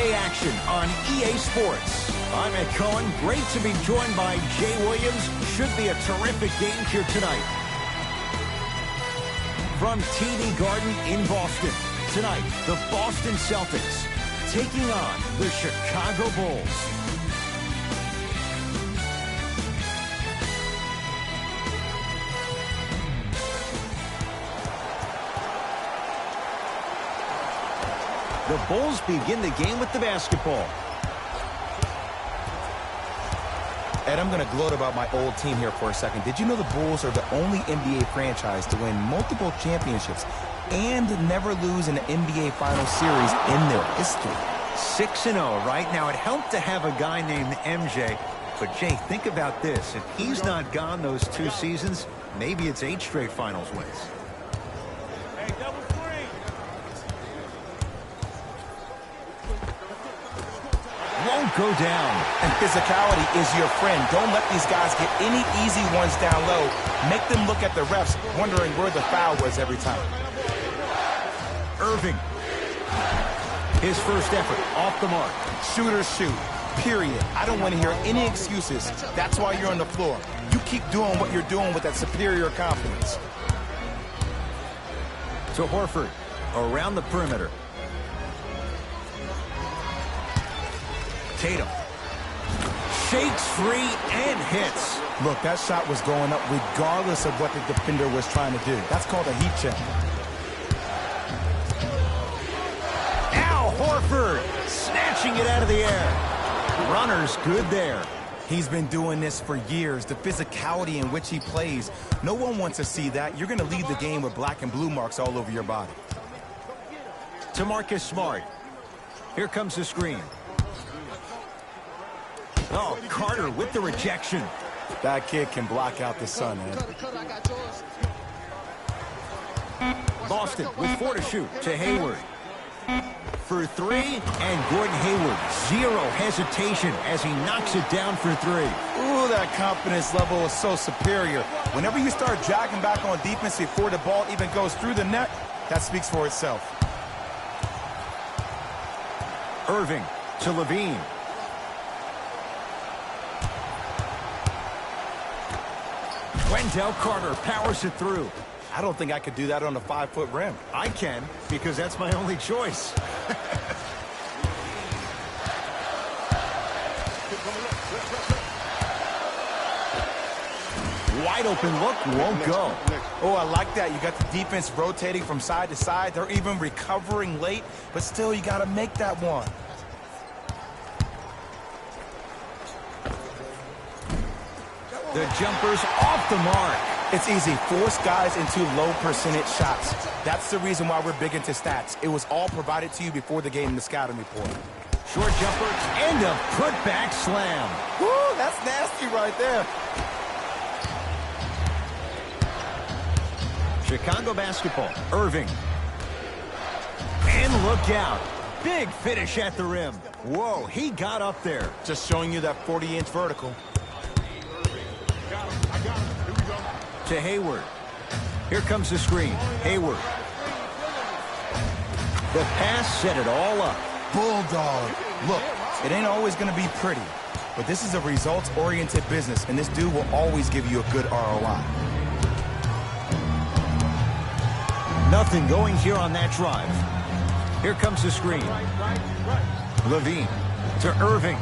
NBA action on EA Sports. I'm Ed Cohen. Great to be joined by Jay Williams. Should be a terrific game here tonight. From TD Garden in Boston, tonight, the Boston Celtics taking on the Chicago Bulls. The Bulls begin the game with the basketball. Ed, I'm going to gloat about my old team here for a second. Did you know the Bulls are the only NBA franchise to win multiple championships and never lose an NBA Finals series in their history? 6-0 right now. It helped to have a guy named MJ. But, Jay, think about this. If he's not gone those 2 seasons, maybe it's 8 straight Finals wins. Won't go down. And physicality is your friend. Don't let these guys get any easy ones down low. Make them look at the refs, wondering where the foul was every time. Irving. His first effort off the mark. Shooters shoot, period. I don't want to hear any excuses. That's why you're on the floor. You keep doing what you're doing with that superior confidence. To Horford, around the perimeter. Tatum. Shakes free and hits. Look, that shot was going up regardless of what the defender was trying to do. That's called a heat check. Now Horford snatching it out of the air. Runner's good there. He's been doing this for years. The physicality in which he plays. No one wants to see that. You're going to leave the game with black and blue marks all over your body. To Marcus Smart. Here comes the screen. Oh, Carter with the rejection. That kid can block out the sun, man. Boston with 4 to shoot. To Hayward. For 3, and Gordon Hayward. 0 hesitation as he knocks it down for 3. Ooh, that confidence level is so superior. Whenever you start jogging back on defense before the ball even goes through the net, that speaks for itself. Irving to Levine. Wendell Carter powers it through. I don't think I could do that on a 5-foot rim. I can, because that's my only choice. Wide open look, won't go. Oh, I like that. You got the defense rotating from side to side. They're even recovering late, but still you got to make that one. The jumper's off the mark. It's easy. Force guys into low percentage shots. That's the reason why we're big into stats. It was all provided to you before the game in the scouting report. Short jumper and a putback slam. Woo, that's nasty right there. Chicago basketball. Irving. And look out. Big finish at the rim. Whoa, he got up there. Just showing you that 40-inch vertical. To Hayward. Here comes the screen. Hayward. The pass set it all up. Bulldog. Look, it ain't always going to be pretty, but this is a results-oriented business, and this dude will always give you a good ROI. Nothing going here on that drive. Here comes the screen. Levine to Irving.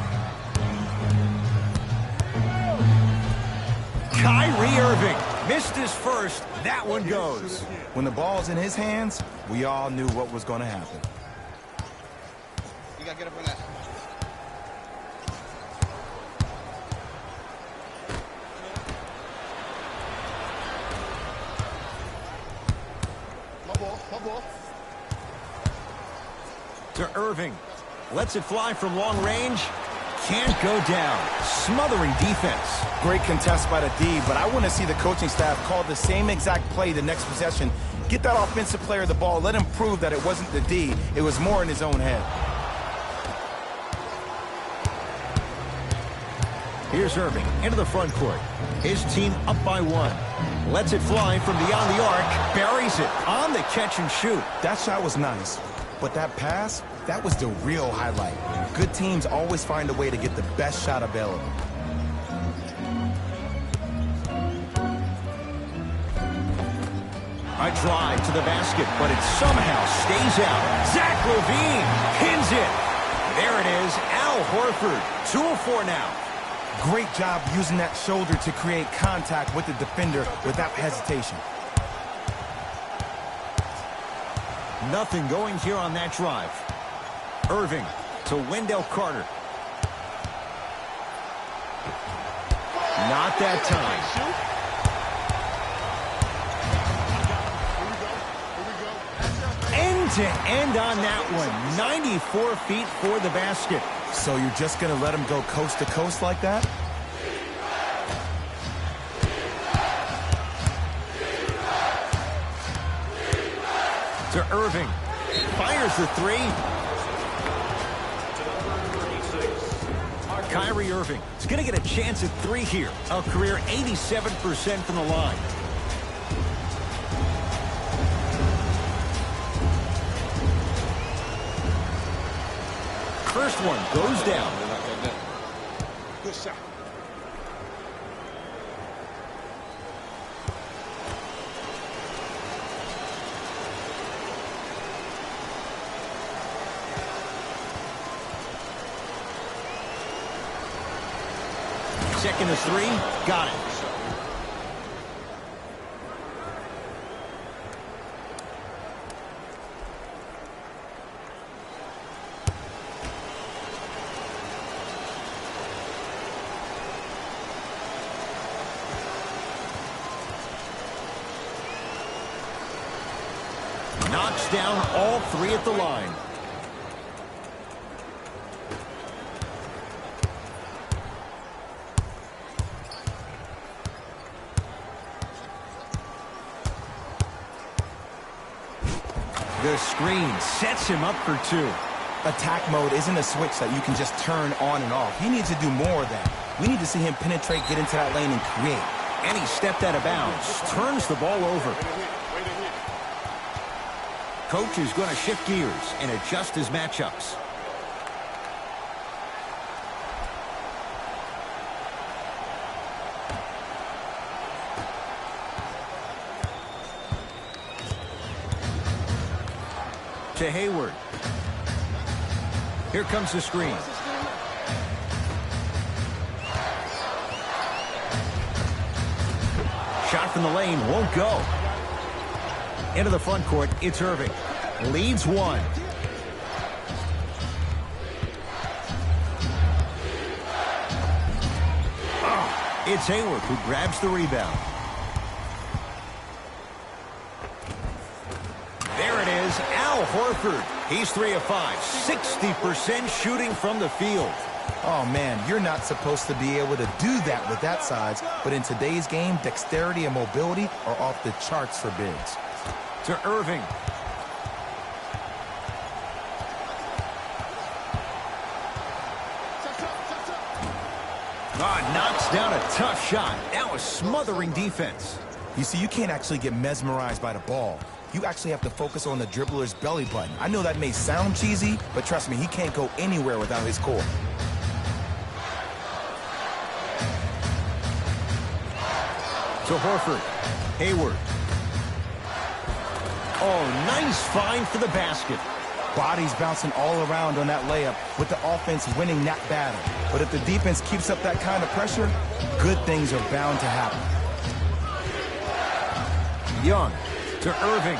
Kyrie Irving missed his first. That one goes. When the ball's in his hands, we all knew what was going to happen. You got to get up on that. My ball. To Irving. Lets it fly from long range. Can't go down. Smothering defense. Great contest by the D, but I want to see the coaching staff call the same exact play the next possession. Get that offensive player the ball. Let him prove that it wasn't the D. It was more in his own head. Here's Irving into the front court. His team up by 1. Lets it fly from beyond the arc. Buries it on the catch and shoot. That shot was nice, but that pass, that was the real highlight. Good teams always find a way to get the best shot available. A drive to the basket, but it somehow stays out. Zach LaVine pins it. There it is, Al Horford, 2 of 4 now. Great job using that shoulder to create contact with the defender without hesitation. Nothing going here on that drive. Irving to Wendell Carter. Not that time. End-to-end on that one. 94 feet for the basket. So you're just going to let him go coast to coast like that? To Irving. Fires the 3. Kyrie Irving is going to get a chance at 3 here. A career 87% from the line. First one goes down. Good shot. Second is 3. Got it. Knocks down all 3 at the line. The screen sets him up for 2. Attack mode isn't a switch that you can just turn on and off. He needs to do more of that. We need to see him penetrate, get into that lane, and create. And he stepped out of bounds. Turns the ball over. Coach is going to shift gears and adjust his matchups. To Hayward. Here comes the screen. Shot from the lane won't go. Into the front court, it's Irving. Leads 1. Oh, it's Hayward who grabs the rebound. There it is, Al Horford. He's 3 of 5, 60% shooting from the field. Oh, man, you're not supposed to be able to do that with that size, but in today's game, dexterity and mobility are off the charts for bigs. To Irving. Knocks down a tough shot. Now a smothering defense. You see, you can't actually get mesmerized by the ball. You actually have to focus on the dribbler's belly button. I know that may sound cheesy, but trust me, he can't go anywhere without his core. To Horford. Hayward. Oh, nice find for the basket. Bodies bouncing all around on that layup with the offense winning that battle. But if the defense keeps up that kind of pressure, good things are bound to happen. Young to Irving.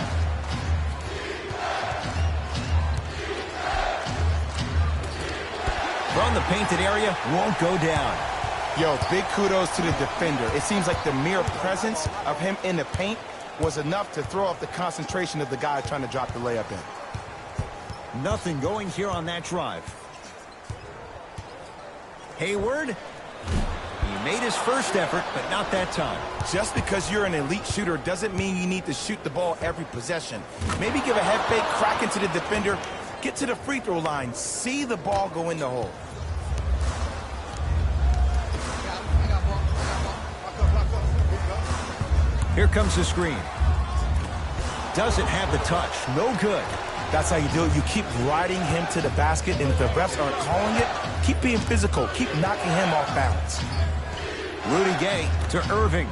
From the painted area, won't go down. Yo, big kudos to the defender. It seems like the mere presence of him in the paint was enough to throw off the concentration of the guy trying to drop the layup in. Nothing going here on that drive. Hayward. He made his first effort, but not that time. Just because you're an elite shooter doesn't mean you need to shoot the ball every possession. Maybe give a head fake, crack into the defender, get to the free throw line, see the ball go in the hole. Here comes the screen. Doesn't have the touch. No good. That's how you do it. You keep riding him to the basket, and if the refs aren't calling it, keep being physical. Keep knocking him off balance. Rudy Gay to Irving.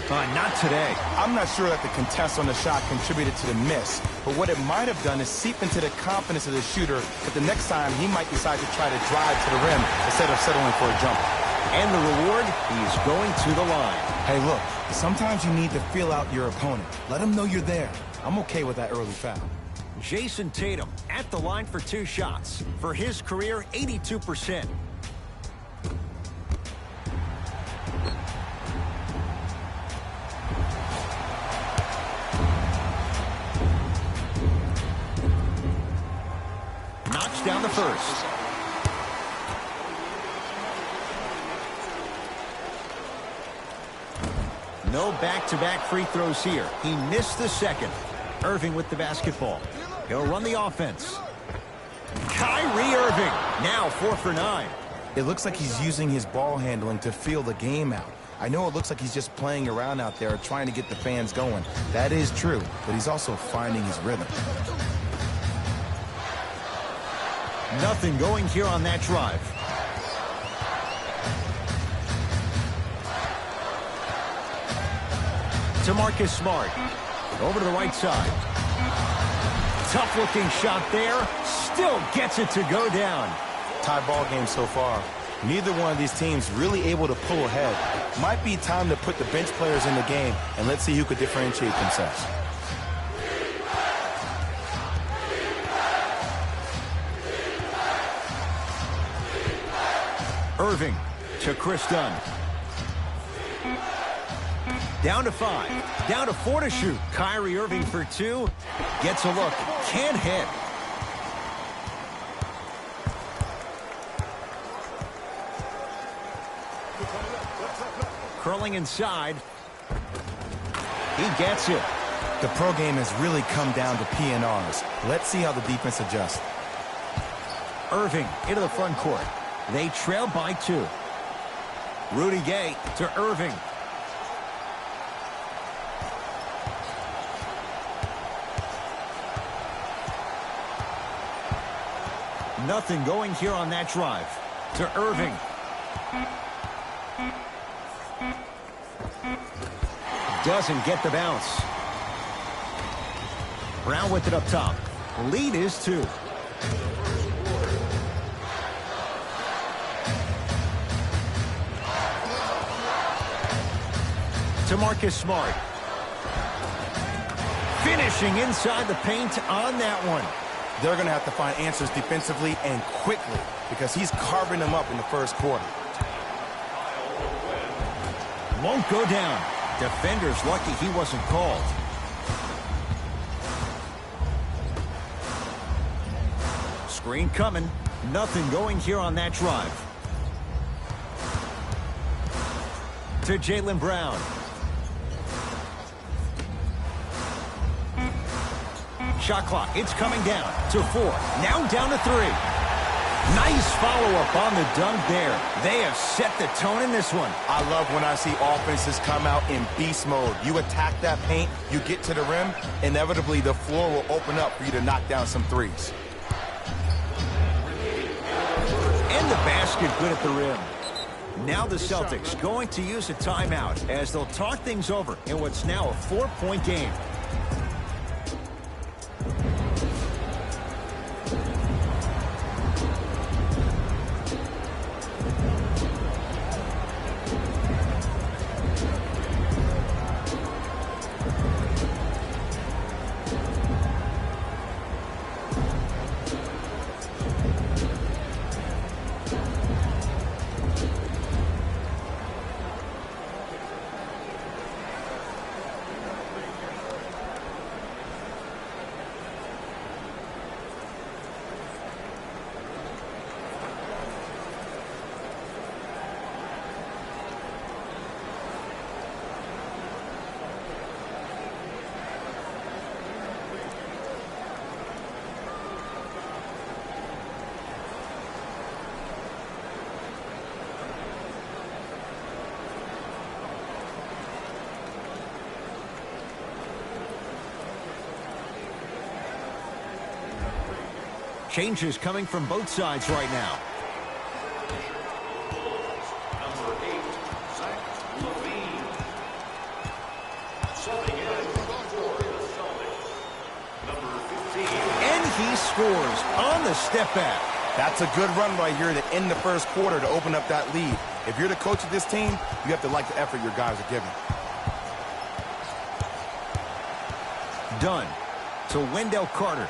Not today. I'm not sure that the contest on the shot contributed to the miss, but what it might have done is seep into the confidence of the shooter, but the next time he might decide to try to drive to the rim instead of settling for a jumper. And the reward, he's going to the line. Hey, look, sometimes you need to feel out your opponent. Let him know you're there. I'm okay with that early foul. Jason Tatum at the line for 2 shots. For his career, 82%. Knocks down the first. No back-to-back free throws here. He missed the second. Irving with the basketball. He'll run the offense. Kyrie Irving, now 4 for 9. It looks like he's using his ball handling to feel the game out. I know it looks like he's just playing around out there trying to get the fans going. That is true, but he's also finding his rhythm. Nothing going here on that drive. To Marcus Smart. Over to the right side. Tough-looking shot there. Still gets it to go down. Tie ball game so far. Neither one of these teams really able to pull ahead. Might be time to put the bench players in the game, and let's see who could differentiate themselves. Irving to Chris Dunn. Down to 5. Down to 4 to shoot. Kyrie Irving for 2. Gets a look. Can't hit. Curling inside. He gets it. The pro game has really come down to PNRs. Let's see how the defense adjusts. Irving into the front court. They trail by 2. Rudy Gay to Irving. Nothing going here on that drive. To Irving. Doesn't get the bounce. Brown with it up top. Lead is 2. To Marcus Smart. Finishing inside the paint on that one. They're going to have to find answers defensively and quickly because he's carving them up in the first quarter. Won't go down. Defender's lucky he wasn't called. Screen coming. Nothing going here on that drive. To Jaylen Brown. Shot clock, it's coming down to 4. Now down to 3. Nice follow-up on the dunk there. They have set the tone in this one. I love when I see offenses come out in beast mode. You attack that paint, you get to the rim, inevitably the floor will open up for you to knock down some threes. And the basket good at the rim. Now the Celtics going to use a timeout as they'll talk things over in what's now a 4-point game. Changes coming from both sides right now. Number 8, Zach Levine. Subbing in for the Celtics. Number 15. And he scores on the step back. That's a good run right here to end the first quarter to open up that lead. If you're the coach of this team, you have to like the effort your guys are giving. Dunn to Wendell Carter.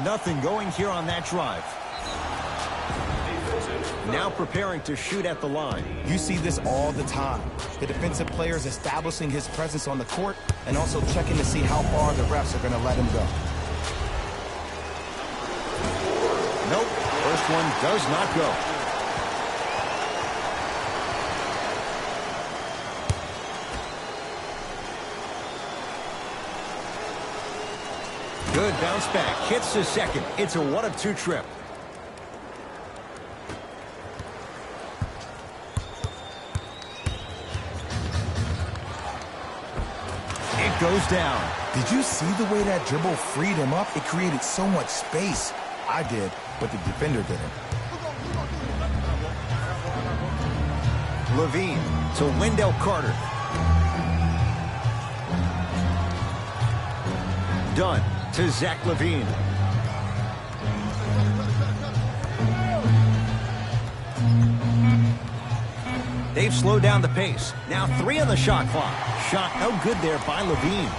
Nothing going here on that drive. Now preparing to shoot at the line. You see this all the time. The defensive players establishing his presence on the court and also checking to see how far the refs are going to let him go. Nope, first one does not go. Good bounce back, hits the second. It's a 1-of-2 trip. It goes down. Did you see the way that dribble freed him up? It created so much space. I did, but the defender didn't. Levine to Wendell Carter. Dunn to Zach Levine. They've slowed down the pace. Now 3 on the shot clock. Shot no good there by Levine.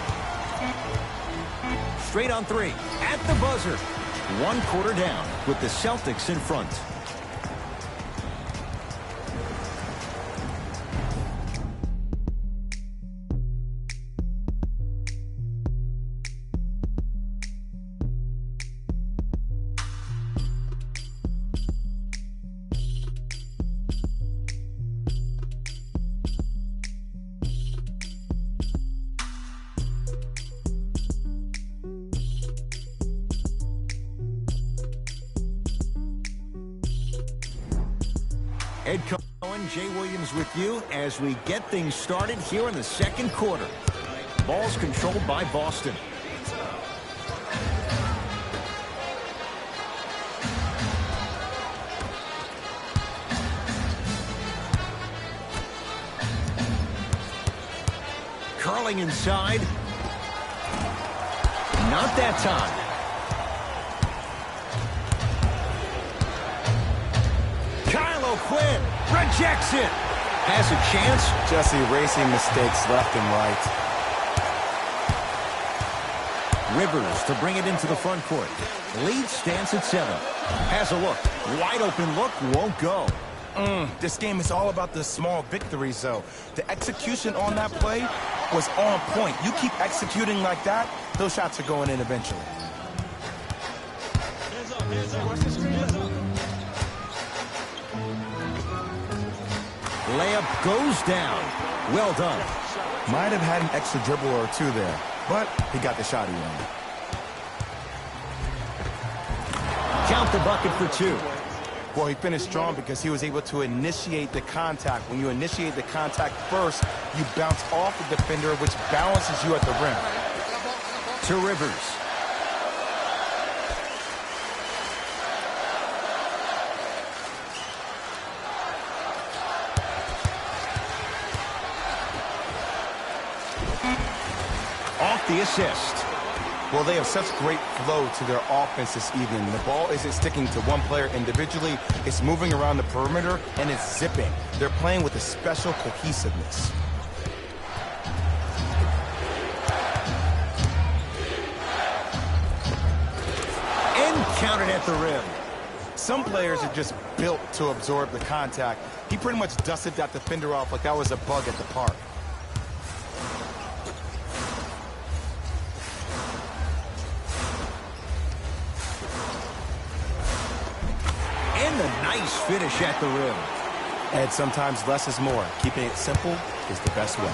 Straight on 3 at the buzzer. 1 quarter down with the Celtics in front. Ed Cohen, Jay Williams with you as we get things started here in the second quarter. Ball's controlled by Boston. Curling inside. Not that time. Quinn rejects it. Has a chance. Just erasing mistakes left and right. Rivers to bring it into the front court. Lead stands at 7. Has a look. Wide open look. Won't go. This game is all about the small victories, though. The execution on that play was on point. You keep executing like that, those shots are going in eventually. Hands up, hands up. Watch the screen, hands up. Layup goes down. Well done. Might have had an extra dribble or 2 there, but he got the shot he wanted. Count the bucket for 2. Well, he finished strong because he was able to initiate the contact. When you initiate the contact first, you bounce off the defender, which balances you at the rim. To Rivers. Off the assist. Well, they have such great flow to their offense this evening. The ball isn't sticking to one player individually. It's moving around the perimeter, and it's zipping. They're playing with a special cohesiveness. And counted at the rim. Some players are just built to absorb the contact. He pretty much dusted that defender off like that was a bug at the park. And a nice finish at the rim. And sometimes less is more. Keeping it simple is the best way.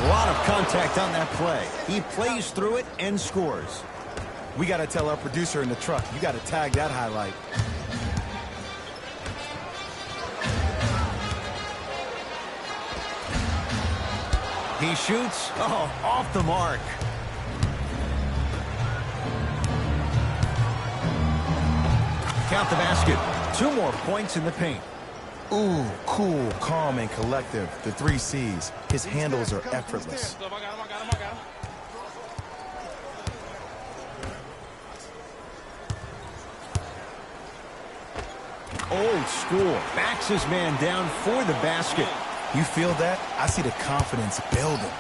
A lot of contact on that play. He plays through it and scores. We got to tell our producer in the truck, you got to tag that highlight. He shoots. Oh, off the mark. Count the basket. 2 more points in the paint. Ooh, cool, calm, and collective. The 3 C's. His handles are effortless. I got him. Old school. Backs his man down for the basket. You feel that? I see the confidence building.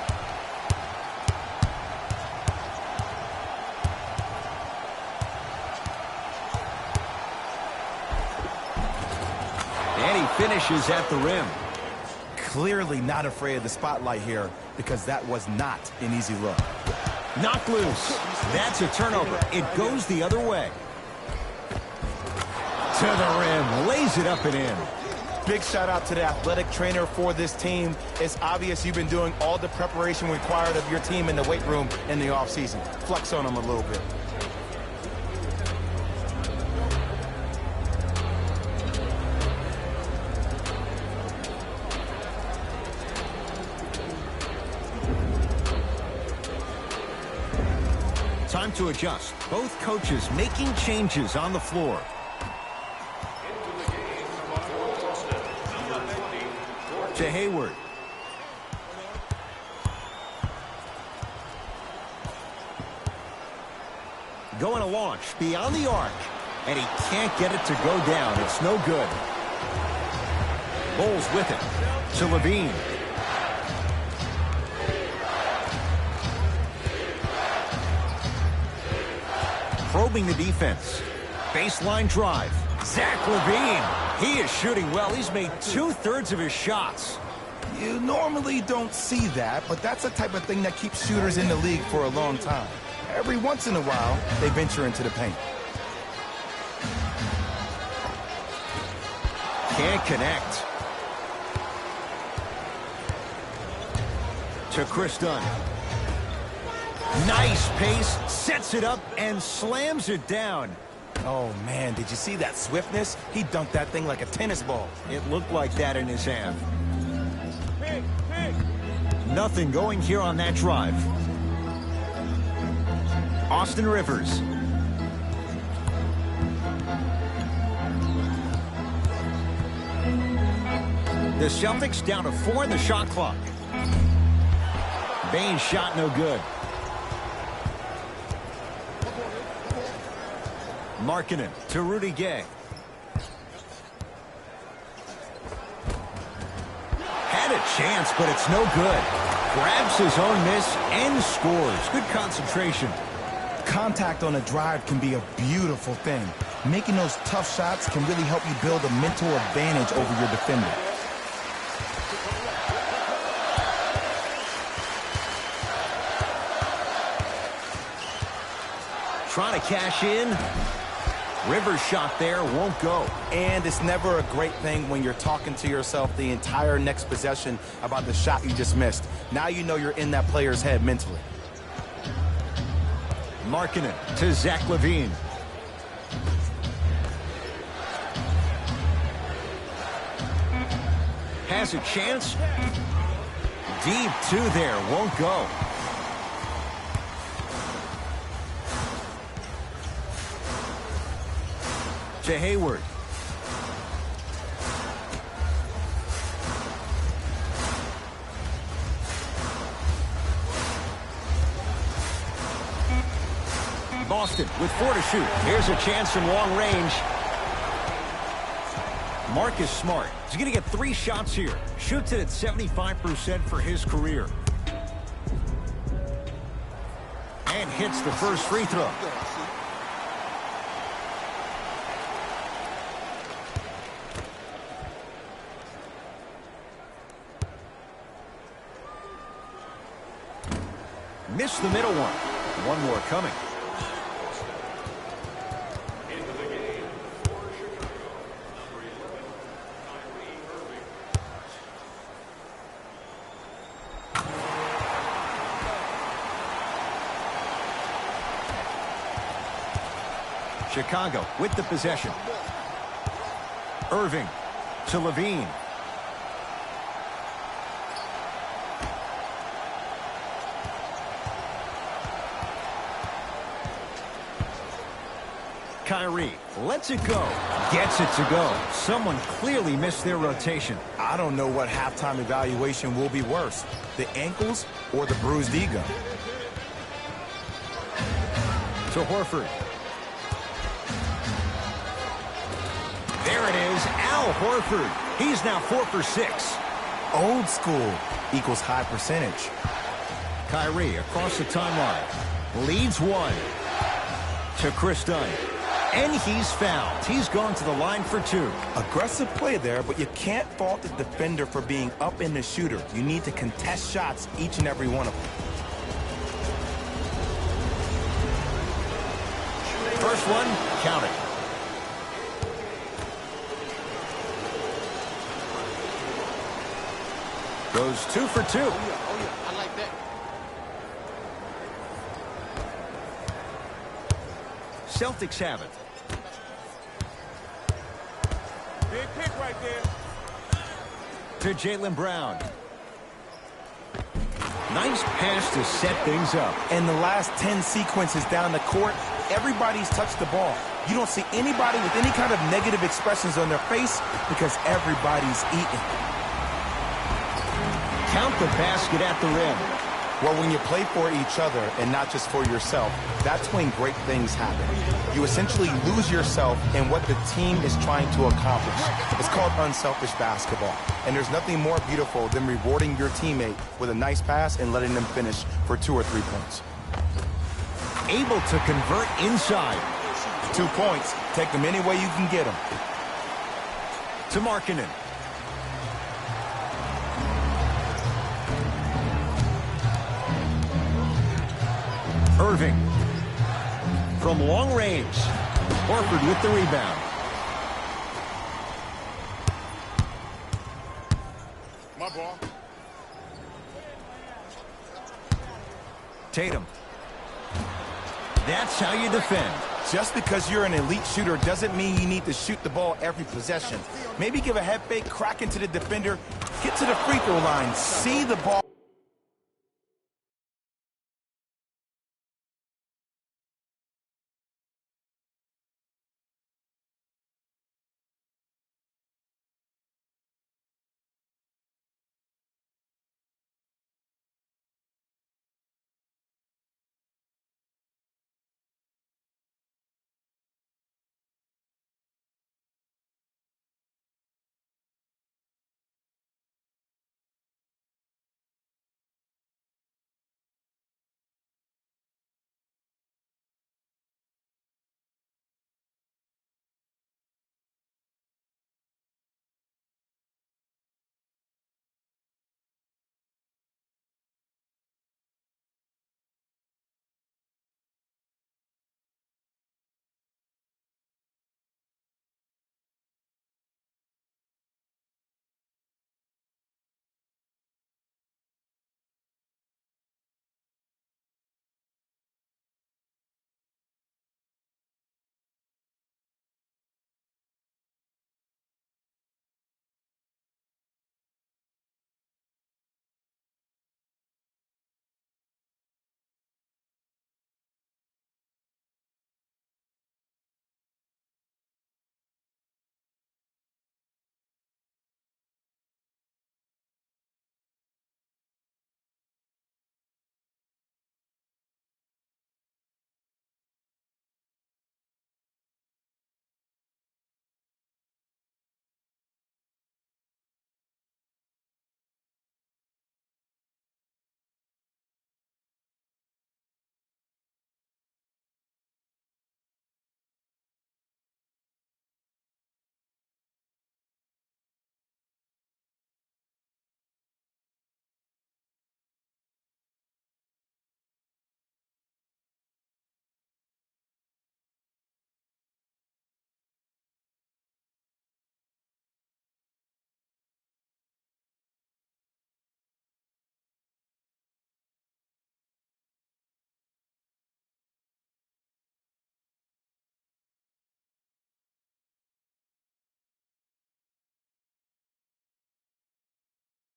And he finishes at the rim. Clearly not afraid of the spotlight here because that was not an easy look. Knocked loose. That's a turnover. It goes the other way. To the rim. Lays it up and in. Big shout out to the athletic trainer for this team. It's obvious you've been doing all the preparation required of your team in the weight room in the offseason. Flex on them a little bit. Time to adjust. Both coaches making changes on the floor. To Hayward. Going to launch beyond the arc. And he can't get it to go down. It's no good. Bulls with it. To Levine. Probing the defense. Baseline drive. Zach Levine. He is shooting well. He's made 2/3 of his shots. You normally don't see that, but that's the type of thing that keeps shooters in the league for a long time. Every once in a while, they venture into the paint. Can't connect. To Chris Dunn. Nice pace, sets it up, and slams it down. Oh, man, did you see that swiftness? He dunked that thing like a tennis ball. It looked like that in his hand. Nothing going here on that drive. Austin Rivers. The Celtics down to 4 in the shot clock. Bane's shot no good. Markkanen to Rudy Gay. Had a chance, but it's no good. Grabs his own miss and scores. Good concentration. Contact on a drive can be a beautiful thing. Making those tough shots can really help you build a mental advantage over your defender. Trying to cash in. Rivers shot there, won't go. And it's never a great thing when you're talking to yourself the entire next possession about the shot you just missed. Now you know you're in that player's head mentally. Markkanen to Zach Levine. Has a chance. Deep 2 there, won't go. To Hayward. Boston with 4 to shoot. Here's a chance from long range. Marcus Smart. He's going to get 3 shots here. Shoots it at 75% for his career. And hits the first free throw. Missed the middle one. One more coming. Into the game for Chicago, number 11, Kyrie Irving. Chicago with the possession. Irving to Levine. Kyrie lets it go. Gets it to go. Someone clearly missed their rotation. I don't know what halftime evaluation will be worse, the ankles or the bruised ego. To Horford. There it is, Al Horford. He's now 4 for 6. Old school equals high percentage. Kyrie across the timeline. Leads one. To Chris Dunn. And he's fouled. He's gone to the line for 2. Aggressive play there, but you can't fault the defender for being up in the shooter. You need to contest shots, each and every one of them. First one, count it. Goes 2 for 2. Oh, yeah. I like that. Celtics have it. Big pick right there. To Jaylen Brown. Nice pass to set things up. And the last 10 sequences down the court, everybody's touched the ball. You don't see anybody with any kind of negative expressions on their face because everybody's eating. Count the basket at the rim. Well, when you play for each other and not just for yourself, that's when great things happen. You essentially lose yourself in what the team is trying to accomplish. It's called unselfish basketball. And there's nothing more beautiful than rewarding your teammate with a nice pass and letting them finish for 2 or 3 points. Able to convert inside. 2 points. Take them any way you can get them. To Markkanen. Irving. From long range. Horford with the rebound. My ball. Tatum. That's how you defend. Just because you're an elite shooter doesn't mean you need to shoot the ball every possession. Maybe give a head fake, crack into the defender, get to the free throw line, see the ball.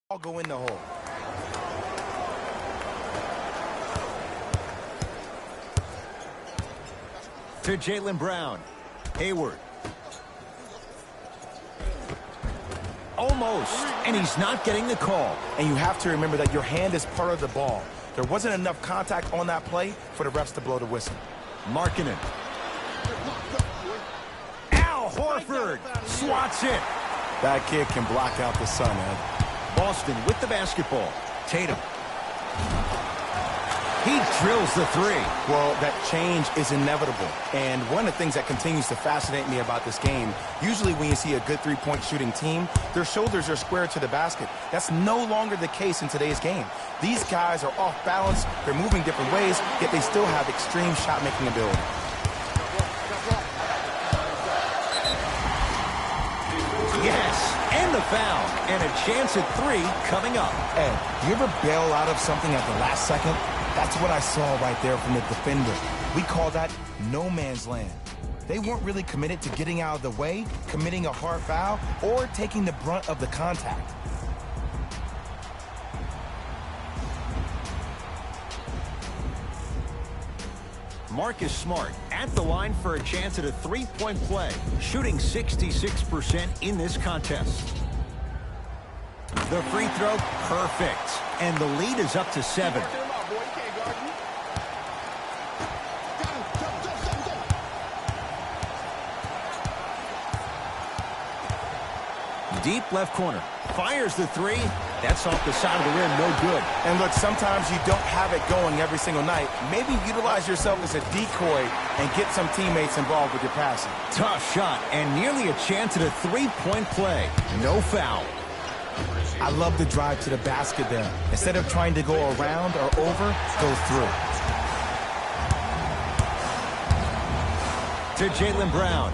I'll go in the hole. To Jaylen Brown. Hayward. Almost, and he's not getting the call. And you have to remember that your hand is part of the ball. There wasn't enough contact on that play for the refs to blow the whistle. Markkanen. Al Horford swats it. That kid can block out the sun, Ed. Boston with the basketball. Tatum. He drills the three. Well, that change is inevitable. And one of the things that continues to fascinate me about this game, usually when you see a good three-point shooting team, their shoulders are square to the basket. That's no longer the case in today's game. These guys are off balance, they're moving different ways, yet they still have extreme shot-making ability. Yes, and the foul. And a chance at three coming up. Ed, you ever bail out of something at the last second? That's what I saw right there from the defender. We call that no man's land. They weren't really committed to getting out of the way, committing a hard foul, or taking the brunt of the contact. Marcus Smart at the line for a chance at a three-point play, shooting 66% in this contest. The free throw, perfect. And the lead is up to 7. Deep left corner. Fires the three. That's off the side of the rim. No good. And look, sometimes you don't have it going every single night. Maybe utilize yourself as a decoy and get some teammates involved with your passing. Tough shot and nearly a chance at a three-point play. No foul. I love the drive to the basket there. Instead of trying to go around or over, go through. To Jaylen Brown.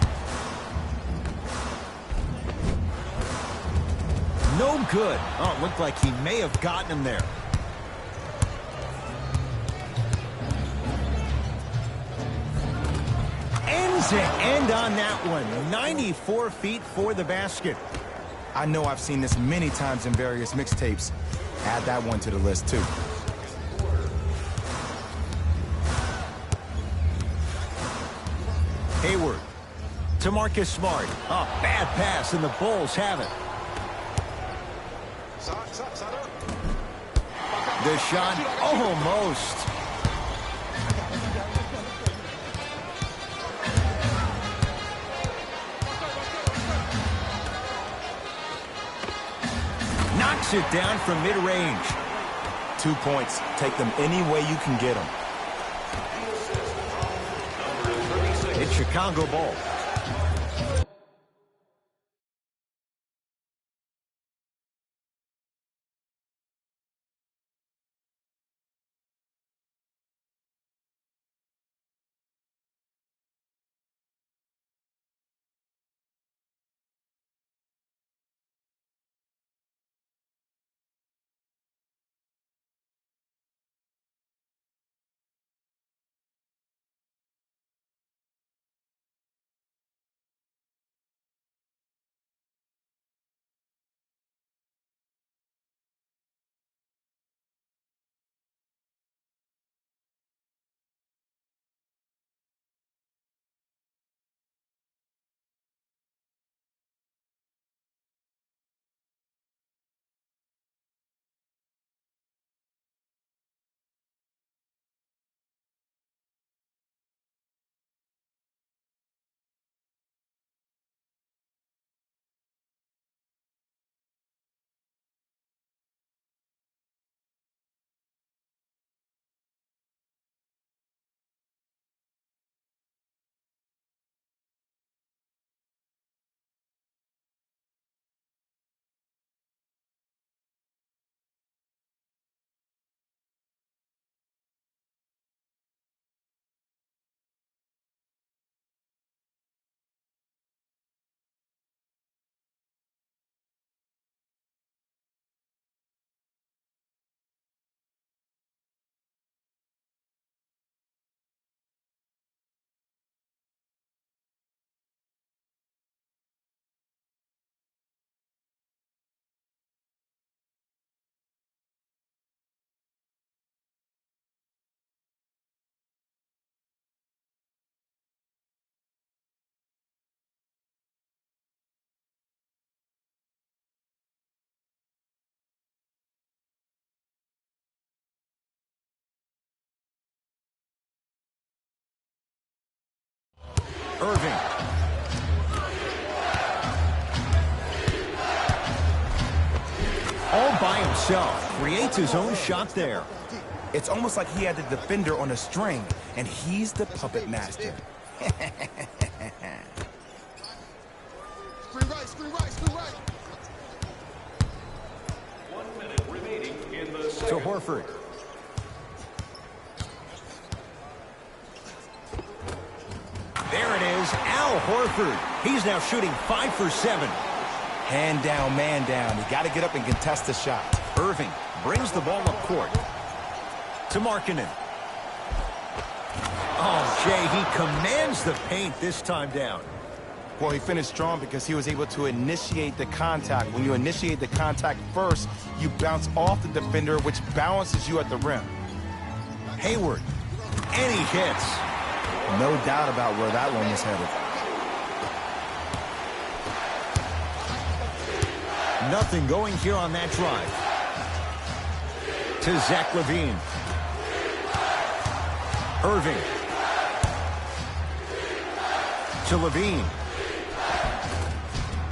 No good. Oh, it looked like he may have gotten him there. Ends it end on that one. 94 feet for the basket. I know I've seen this many times in various mixtapes. Add that one to the list, too. Hayward to Marcus Smart. Oh, bad pass, and the Bulls have it. The shot almost. Knocks it down from mid-range. 2 points. Take them any way you can get them. It's Chicago ball. Irving. All by himself. Creates his own shot there. It's almost like he had the defender on a string, and he's the puppet master. Screen right, screen right, screen right. 1 minute remaining in the second. To Horford. There it is, Al Horford. He's now shooting 5 for 7. Hand down, man down. You got to get up and contest the shot. Irving brings the ball up court. To Markkanen. Oh, Jay, he commands the paint this time down. Well, he finished strong because he was able to initiate the contact. When you initiate the contact first, you bounce off the defender, which balances you at the rim. Hayward. And he hits. No doubt about where that one was headed. Nothing going here on that drive. To Zach LaVine. Irving. To LaVine.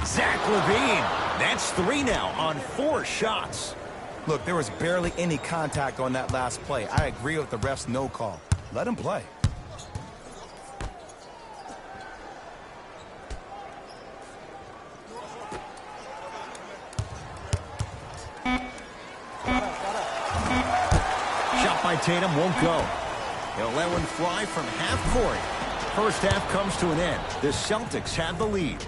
Zach LaVine. That's 3 now on 4 shots. Look, there was barely any contact on that last play. I agree with the ref's no call. Let him play. Shot by Tatum won't go. He'll let one fly from half court. First half comes to an end. The Celtics have the lead.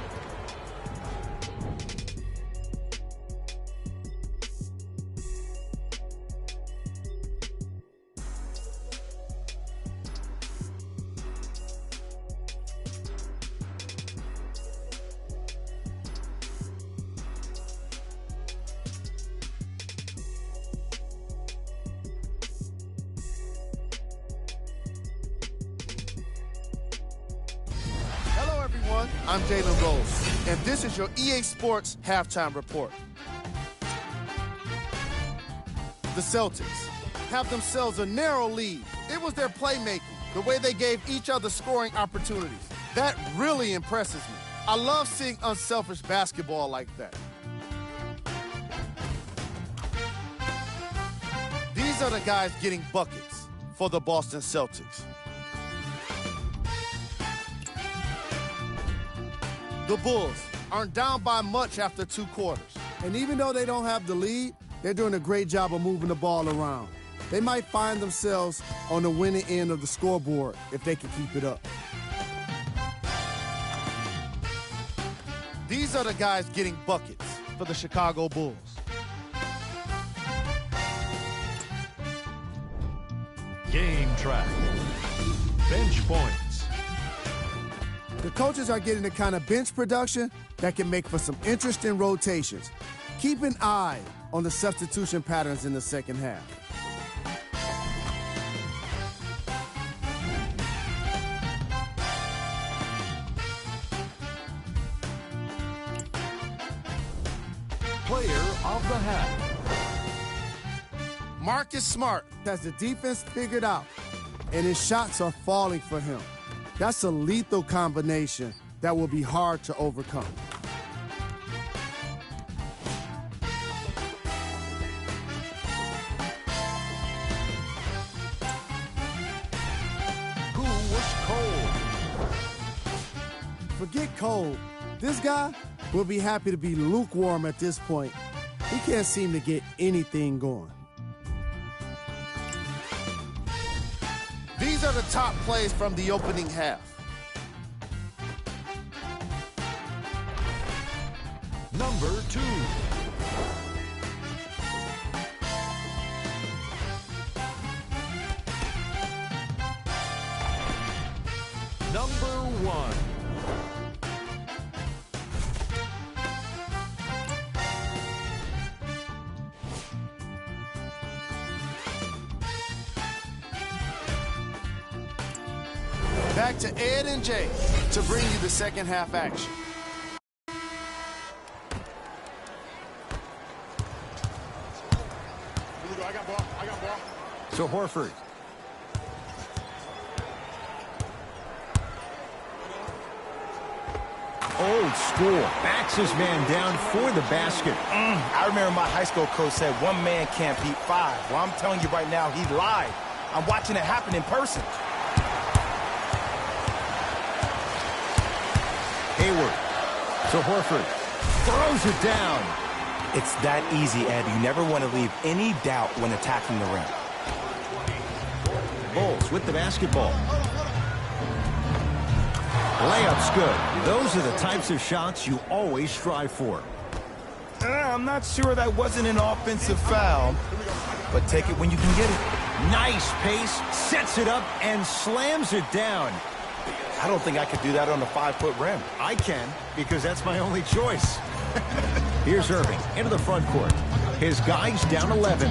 I'm Jalen Rose, and this is your EA Sports Halftime Report. The Celtics have themselves a narrow lead. It was their playmaking, the way they gave each other scoring opportunities. That really impresses me. I love seeing unselfish basketball like that. These are the guys getting buckets for the Boston Celtics. The Bulls aren't down by much after 2 quarters. And even though they don't have the lead, they're doing a great job of moving the ball around. They might find themselves on the winning end of the scoreboard if they can keep it up. These are the guys getting buckets for the Chicago Bulls. Game track. Bench points. The coaches are getting the kind of bench production that can make for some interesting rotations. Keep an eye on the substitution patterns in the second half. Player of the half. Marcus Smart Has the defense figured out, and his shots are falling for him. That's a lethal combination that will be hard to overcome. Who was cold? Forget cold. This guy will be happy to be lukewarm at this point. He can't seem to get anything going. These are the top plays from the opening half. Number 2. Number 1. Back to Ed and Jay to bring you the second half action. Here we go. I got ball. I got ball. To Horford. Old school. Backs his man down for the basket. I remember my high school coach said one man can't beat five. Well, I'm telling you right now, he lied. I'm watching it happen in person. Hayward to Horford. Throws it down. It's that easy, Ed. You never want to leave any doubt when attacking the rim. Bulls with the basketball. Layup's good. Those are the types of shots you always strive for. I'm not sure that wasn't an offensive foul, but take it when you can get it. Nice pace, sets it up, and slams it down. I don't think I could do that on a 5-foot rim. I can, because that's my only choice. Here's Irving into the front court. His guys down 11.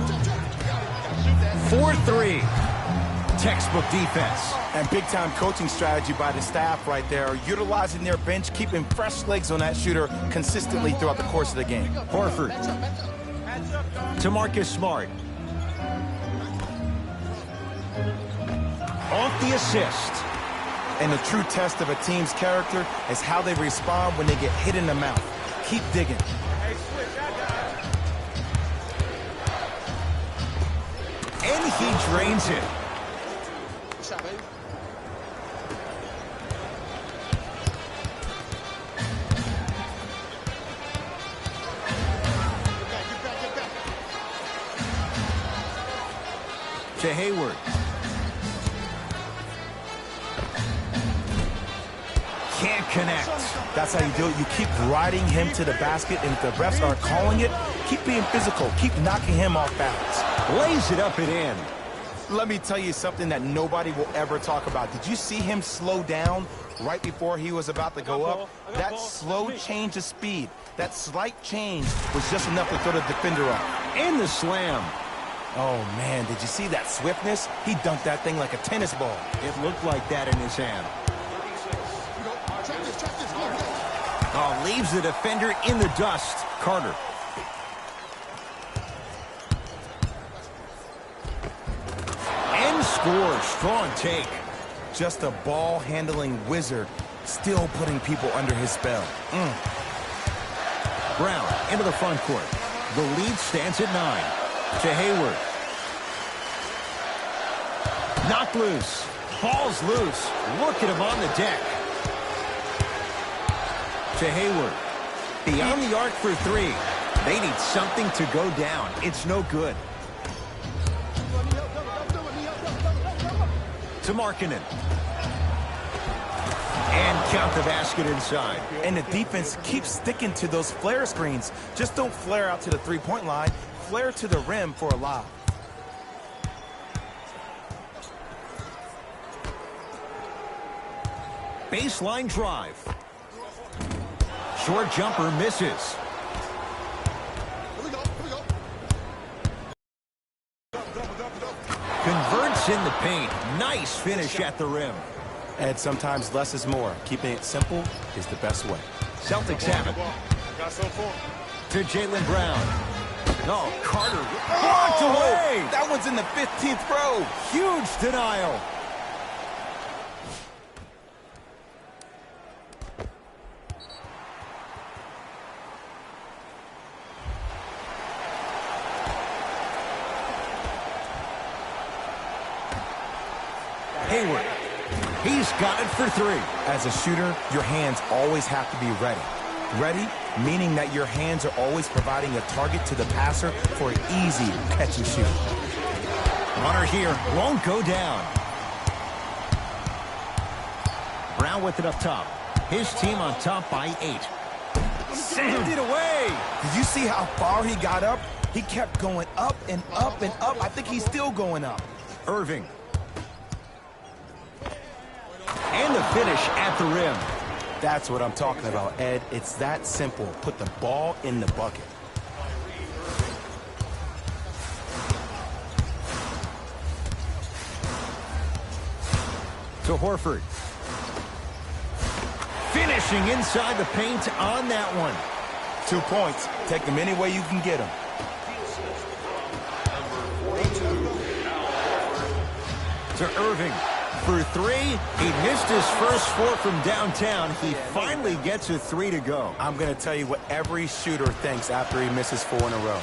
4-3. Textbook defense. And big-time coaching strategy by the staff right there, utilizing their bench, keeping fresh legs on that shooter consistently throughout the course of the game. Horford to Marcus Smart. Off the assist. And the true test of a team's character is how they respond when they get hit in the mouth. Keep digging. And he drains it. To Hayward. Can't connect. That's how you do it. You keep riding him to the basket, and if the refs aren't calling it, keep being physical. Keep knocking him off balance. Lays it up and in. Let me tell you something that nobody will ever talk about. Did you see him slow down right before he was about to go up? That slow change of speed, that slight change was just enough to throw the defender off. And the slam. Oh, man, did you see that swiftness? He dunked that thing like a tennis ball. It looked like that in his hand. Oh, leaves the defender in the dust. Carter. And scores. Strong take. Just a ball-handling wizard, still putting people under his spell. Brown into the front court. The lead stands at 9. To Hayward. Knocked loose. Ball's loose. Look at him on the deck. To Hayward. Beyond the arc for 3. They need something to go down. It's no good. To Markkanen. And count the basket inside. And the defense keeps sticking to those flare screens. Just don't flare out to the three-point line. Flare to the rim for a lob. Baseline drive. Short jumper misses. Converts in the paint. Nice finish at the rim. And sometimes less is more. Keeping it simple is the best way. Celtics have it. To Jaylen Brown. No, Carter blocked away. That one's in the 15th row. Huge denial. Hayward. He's got it for 3. As a shooter, your hands always have to be ready. Ready, meaning that your hands are always providing a target to the passer for an easy catch and shoot. Runner here won't go down. Brown with it up top. His team on top by 8. Sent it away. Did you see how far he got up? He kept going up and up and up. I think he's still going up. Irving. And the finish at the rim. That's what I'm talking about, Ed. It's that simple. Put the ball in the bucket. To Horford. Finishing inside the paint on that one. 2 points. Take them any way you can get them. To Irving. for three. He missed his first four from downtown. He finally gets a three to go. I'm going to tell you what every shooter thinks after he misses four in a row.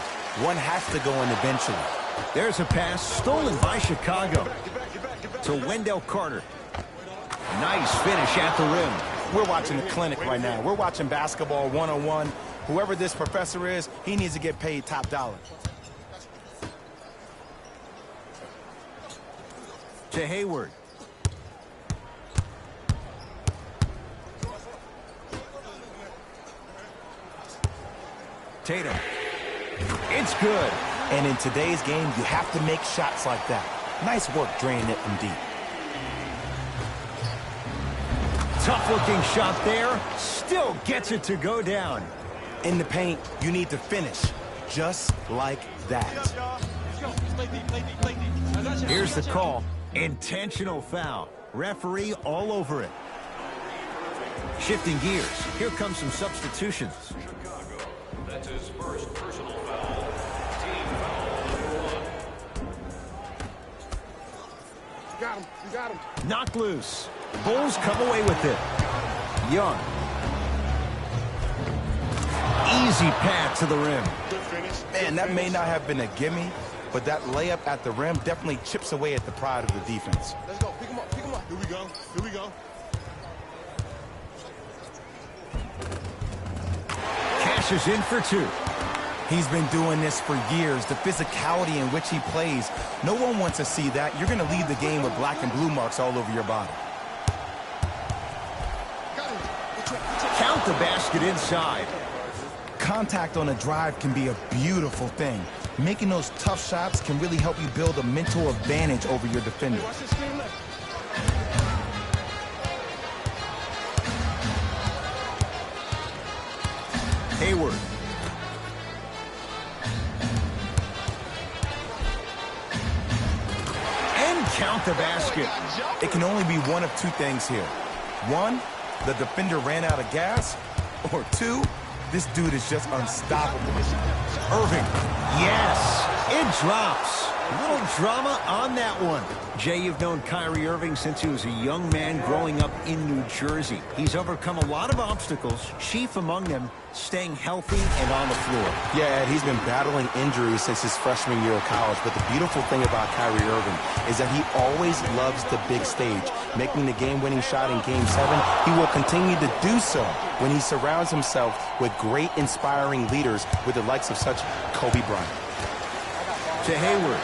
One has to go in eventually. There's a pass stolen by Chicago to Wendell Carter. Nice finish at the rim. We're watching a clinic right now. We're watching basketball 101. Whoever this professor is, he needs to get paid top dollar. To Hayward. Tatum. It's good. And in today's game, you have to make shots like that. Nice work draining it from deep. Tough-looking shot there. Still gets it to go down. In the paint, you need to finish just like that. Here's the call. Intentional foul. Referee all over it. Shifting gears. Here comes some substitutions. Chicago. That's his first personal foul. Team foul number 1. You got him. You got him. Knocked loose. Bulls come away with it. Young. Easy pad to the rim. Good finish. Man, that may not have been a gimme, but that layup at the rim definitely chips away at the pride of the defense. Let's go. Pick him up. Pick him up. Here we go. Here we go. Cashes in for two. He's been doing this for years. The physicality in which he plays, no one wants to see that. You're going to leave the game with black and blue marks all over your body. Count the basket inside. Contact on a drive can be a beautiful thing. Making those tough shots can really help you build a mental advantage over your defender. Watch this screen left. Hayward. And count the basket. It can only be one of two things here. One, the defender ran out of gas. Or two, this dude is just unstoppable. Irving. Yes. It drops. A little drama on that one. Jay, you've known Kyrie Irving since he was a young man growing up in New Jersey. He's overcome a lot of obstacles, chief among them staying healthy and on the floor. Yeah, he's been battling injuries since his freshman year of college, but the beautiful thing about Kyrie Irving is that he always loves the big stage. Making the game-winning shot in Game 7, he will continue to do so when he surrounds himself with great, inspiring leaders with the likes of such Kobe Bryant. To Hayward.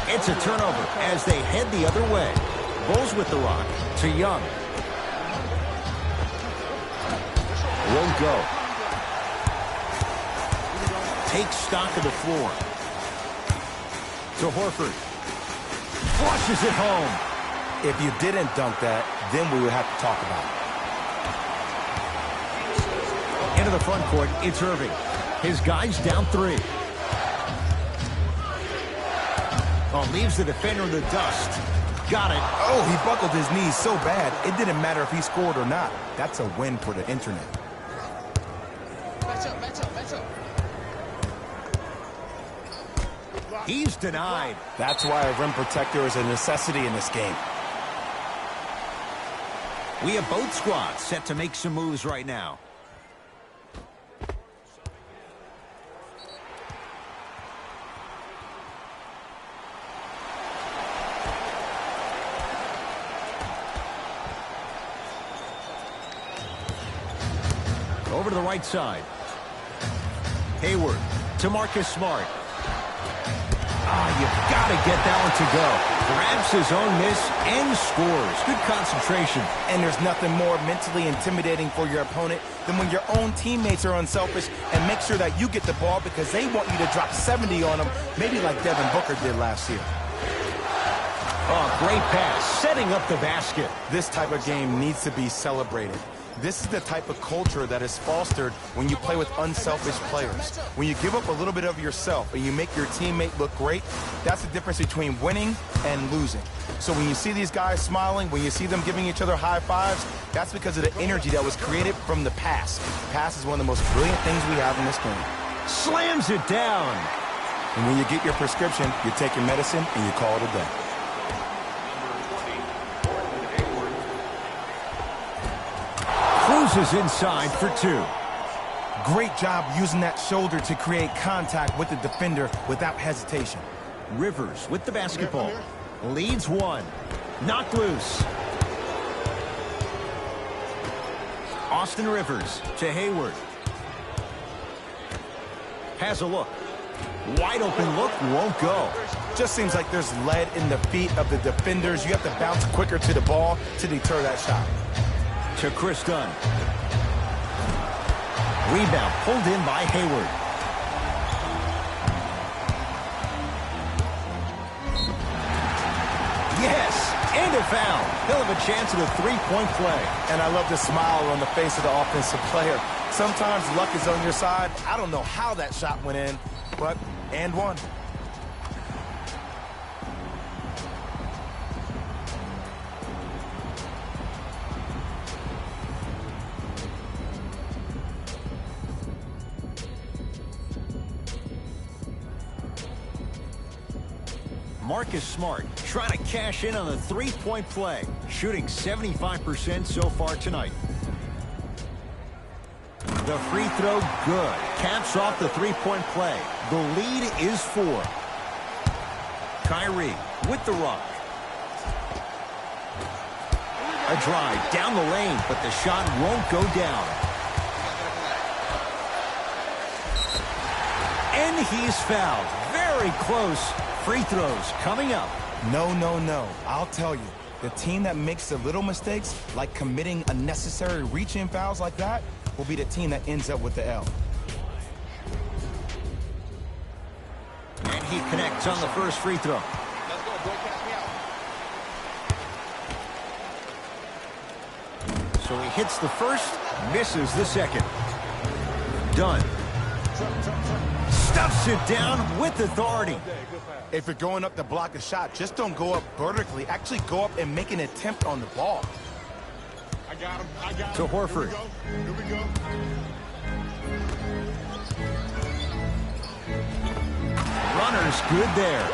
It's a turnover as they head the other way. Bulls with the rock to Young. Won't go. Takes stock of the floor. To Horford. Flushes it home. If you didn't dunk that, then we would have to talk about it. Into the front court, it's Irving. His guys down three. Oh, leaves the defender in the dust. Got it. Oh, he buckled his knees so bad, it didn't matter if he scored or not. That's a win for the internet. Match up. Match up. Match up. He's denied. That's why a rim protector is a necessity in this game. We have both squads set to make some moves right now. Over to the right side. Hayward to Marcus Smart. You've got to get that one to go. Grabs his own miss and scores. Good concentration. And there's nothing more mentally intimidating for your opponent than when your own teammates are unselfish and make sure that you get the ball because they want you to drop 70 on them, maybe like Devin Booker did last year. Oh, great pass, setting up the basket. This type of game needs to be celebrated. This is the type of culture that is fostered when you play with unselfish players. When you give up a little bit of yourself and you make your teammate look great, that's the difference between winning and losing. So when you see these guys smiling, when you see them giving each other high fives, that's because of the energy that was created from the pass. Pass is one of the most brilliant things we have in this game. Slams it down. And when you get your prescription, you take your medicine and you call it a day. Cruises inside for 2. Great job using that shoulder to create contact with the defender without hesitation. Rivers with the basketball. Leads 1. Knocked loose. Austin Rivers to Hayward. Has a look. Wide open look, won't go. Just seems like there's lead in the feet of the defenders. You have to bounce quicker to the ball to deter that shot. To Chris Dunn. Rebound pulled in by Hayward. Yes, and a foul. He'll have a chance at a three-point play. And I love the smile on the face of the offensive player. Sometimes luck is on your side. I don't know how that shot went in, but and one. Marcus Smart trying to cash in on the three-point play, shooting 75% so far tonight. The free throw, good. Caps off the three-point play. The lead is 4. Kyrie with the rock. A drive down the lane, but the shot won't go down. And he's fouled. Very close. Free throws coming up. No, no, no. I'll tell you, the team that makes the little mistakes, like committing unnecessary reach-in fouls like that, will be the team that ends up with the L. And he connects on the first free throw. Let's go, boy. Catch me out. So he hits the first, misses the second. Dunn. Stuffs it down with authority. If you're going up to block a shot, just don't go up vertically. Actually go up and make an attempt on the ball. I got him. I got To him. Horford. Here we go. Runner's good there.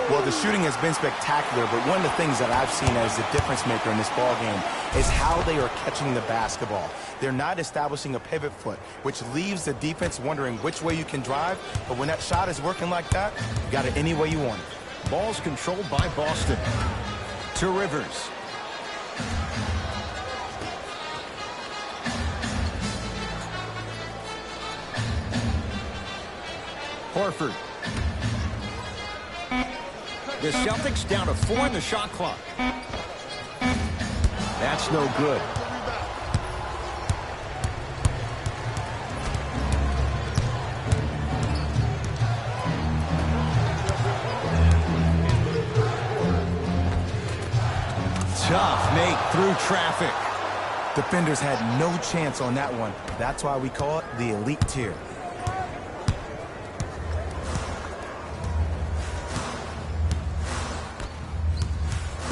Well, the shooting has been spectacular, but one of the things that I've seen as the difference maker in this ball game is how they are catching the basketball. They're not establishing a pivot foot, which leaves the defense wondering which way you can drive. But when that shot is working like that, you got it any way you want it. Ball's controlled by Boston. To Rivers. Horford. The Celtics down to 4 in the shot clock. That's no good. Tough make through traffic. Defenders had no chance on that one. That's why we call it the elite tier.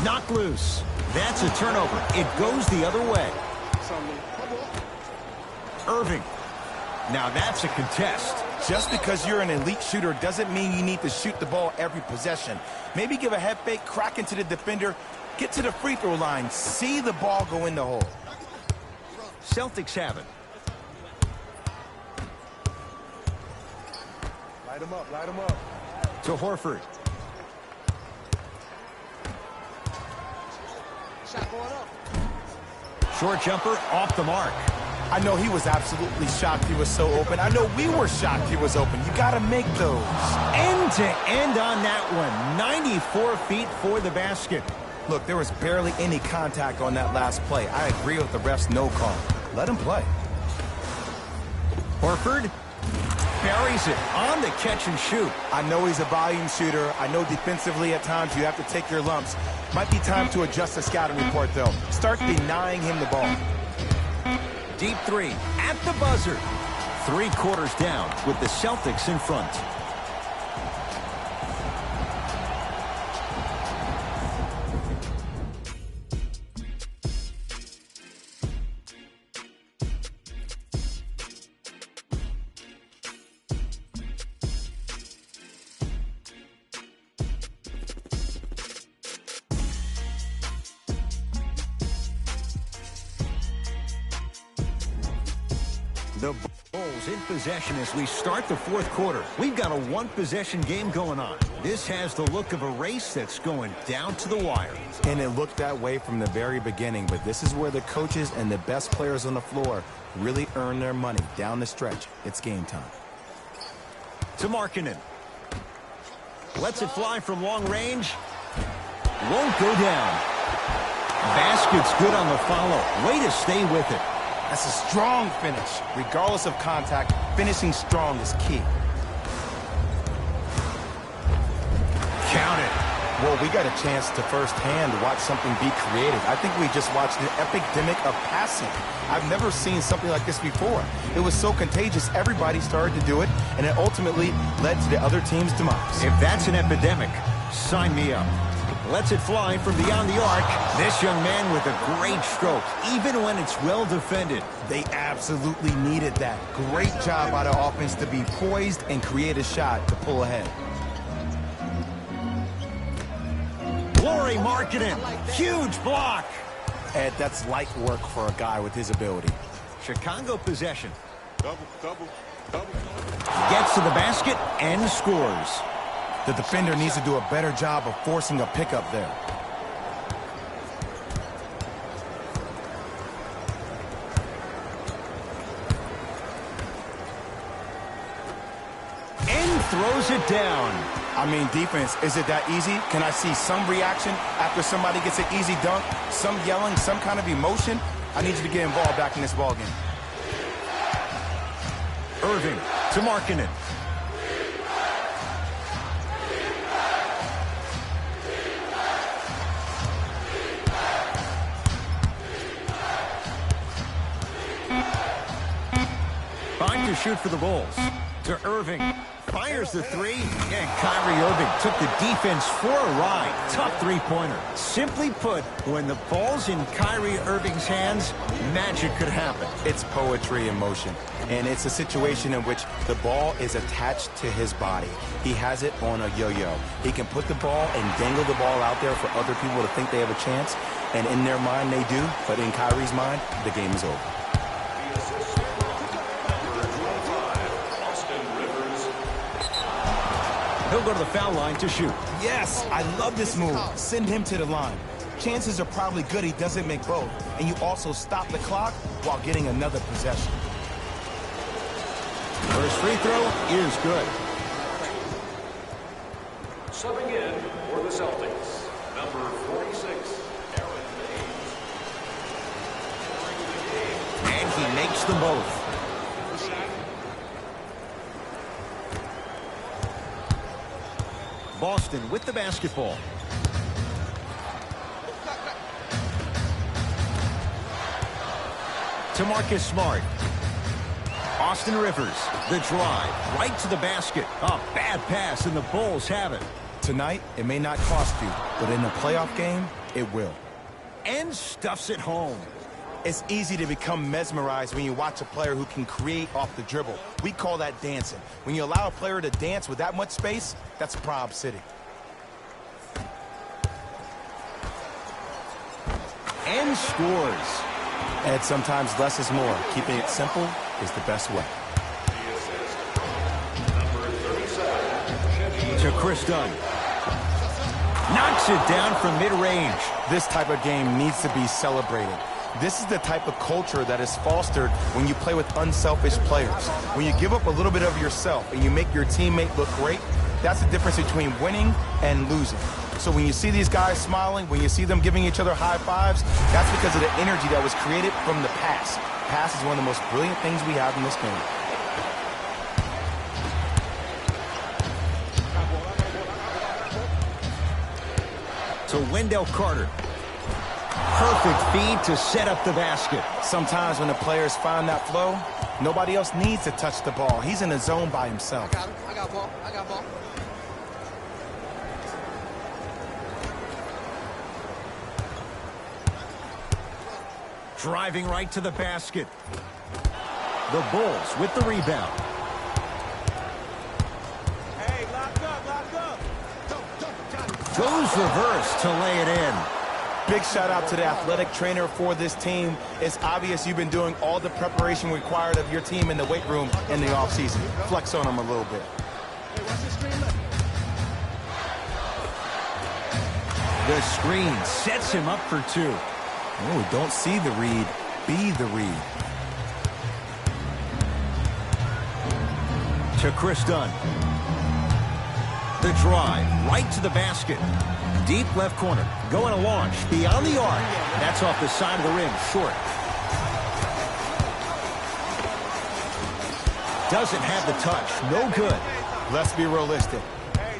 Knocked loose. That's a turnover. It goes the other way. Irving. Now that's a contest. Just because you're an elite shooter doesn't mean you need to shoot the ball every possession. Maybe give a head fake, crack into the defender, get to the free throw line, see the ball go in the hole. Celtics have it. Light him up. Light him up. To Horford. Shot going up. Short jumper off the mark. I know he was absolutely shocked he was so open. I know we were shocked he was open. You got to make those. End to end on that one. 94 feet for the basket. Look, there was barely any contact on that last play. I agree with the ref's no call. Let him play. Horford buries it on the catch and shoot. I know he's a volume shooter. I know defensively at times you have to take your lumps. Might be time to adjust the scouting report, though. Start denying him the ball. Deep three at the buzzer. 3 quarters down with the Celtics in front. The Bulls in possession as we start the fourth quarter. We've got a one-possession game going on. This has the look of a race that's going down to the wire. And it looked that way from the very beginning, but this is where the coaches and the best players on the floor really earn their money down the stretch. It's game time. To Markkanen. Lets it fly from long range. Won't go down. Basket's good on the follow. Way to stay with it. That's a strong finish. Regardless of contact, finishing strong is key. Count it. Well, we got a chance to firsthand watch something be creative. I think we just watched an epidemic of passing. I've never seen something like this before. It was so contagious, everybody started to do it, and it ultimately led to the other team's demise. If that's an epidemic, sign me up. Lets it fly from beyond the arc. This young man with a great stroke, even when it's well defended. They absolutely needed that. Great job by the offense to be poised and create a shot to pull ahead. Lauri Markkanen, huge block. Ed, that's light work for a guy with his ability. Chicago possession. Double. Gets to the basket and scores. The defender needs to do a better job of forcing a pickup there. And throws it down. I mean, defense, is it that easy? Can I see some reaction after somebody gets an easy dunk? Some yelling, some kind of emotion? I need you to get involved back in this ballgame. Irving to Markkanen. Fine to shoot for the Bulls. To Irving. Fires the three. And Kyrie Irving took the defense for a ride. Tough three-pointer. Simply put, when the ball's in Kyrie Irving's hands, magic could happen. It's poetry in motion. And it's a situation in which the ball is attached to his body. He has it on a yo-yo. He can put the ball and dangle the ball out there for other people to think they have a chance. And in their mind, they do. But in Kyrie's mind, the game is over. He'll go to the foul line to shoot. Yes, I love this move. Send him to the line. Chances are probably good he doesn't make both. And you also stop the clock while getting another possession. First free throw is good. Subbing in for the Celtics, number 46, Aaron Baines. And he makes them both. Boston with the basketball. To Marcus Smart. Austin Rivers, the drive, right to the basket. A bad pass, and the Bulls have it. Tonight, it may not cost you, but in a playoff game, it will. And stuffs it home. It's easy to become mesmerized when you watch a player who can create off the dribble. We call that dancing. When you allow a player to dance with that much space, that's Prob City. And scores. And sometimes less is more. Keeping it simple is the best way. Number 37, To Chris Dunn. Knocks it down from mid-range. This type of game needs to be celebrated. This is the type of culture that is fostered when you play with unselfish players. When you give up a little bit of yourself and you make your teammate look great, that's the difference between winning and losing. So when you see these guys smiling, when you see them giving each other high fives, that's because of the energy that was created from the pass. Pass is one of the most brilliant things we have in this game. To Wendell Carter. Perfect feed to set up the basket. Sometimes when the players find that flow, nobody else needs to touch the ball. He's in the zone by himself. I got ball. Driving right to the basket. The Bulls with the rebound. Hey, lock up. Goes reverse to lay it in. Big shout out to the athletic trainer for this team. It's obvious you've been doing all the preparation required of your team in the weight room in the offseason. Flex on them a little bit. The screen sets him up for two. Oh, don't see the read, be the read. To Chris Dunn. The drive right to the basket. Deep left corner. Going to launch beyond the arc. That's off the side of the rim. Short. Doesn't have the touch. No good. Let's be realistic.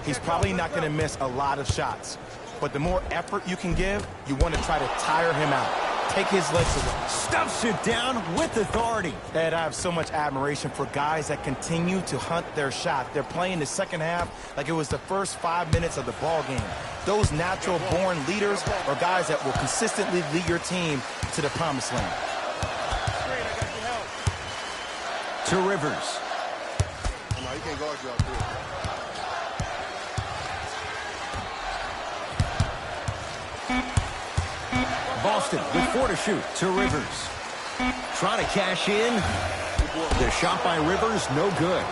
He's probably not going to miss a lot of shots. But the more effort you can give, you want to try to tire him out. Take his legs away. Stuffs it down with authority. Ed, I have so much admiration for guys that continue to hunt their shot. They're playing the second half like it was the first 5 minutes of the ball game. Those natural-born leaders are guys that will consistently lead your team to the promised land. To Rivers. No, you can't guard you out there. Boston with 4 to shoot. To Rivers. Trying to cash in. The shot by Rivers, no good.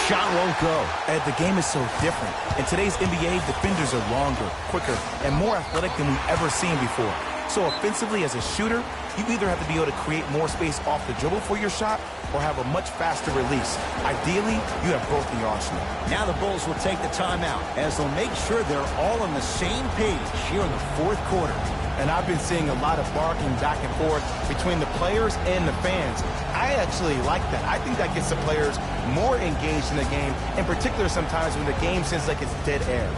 Shot won't go. Ed, the game is so different. In today's NBA, defenders are longer, quicker, and more athletic than we've ever seen before. So offensively, as a shooter, you either have to be able to create more space off the dribble for your shot or have a much faster release. Ideally, you have both in your arsenal. Now the Bulls will take the timeout as they'll make sure they're all on the same page here in the fourth quarter. And I've been seeing a lot of barking back and forth between the players and the fans. I actually like that. I think that gets the players more engaged in the game, in particular sometimes when the game seems like it's dead air.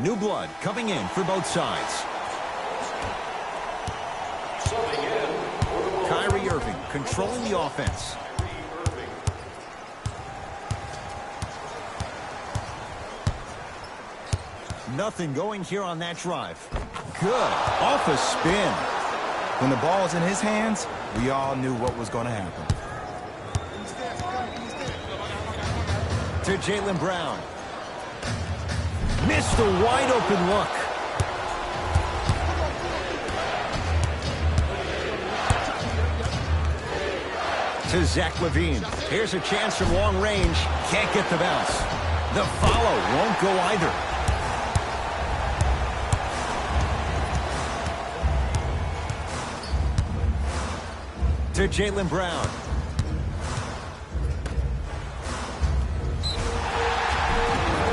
New blood coming in for both sides. Kyrie Irving controlling the offense. Nothing going here on that drive. Good. Off a spin. When the ball was in his hands, we all knew what was going to happen. To Jaylen Brown. Missed a wide open look. To Zach LaVine. Here's a chance from long range. Can't get the bounce. The follow won't go either. To Jaylen Brown.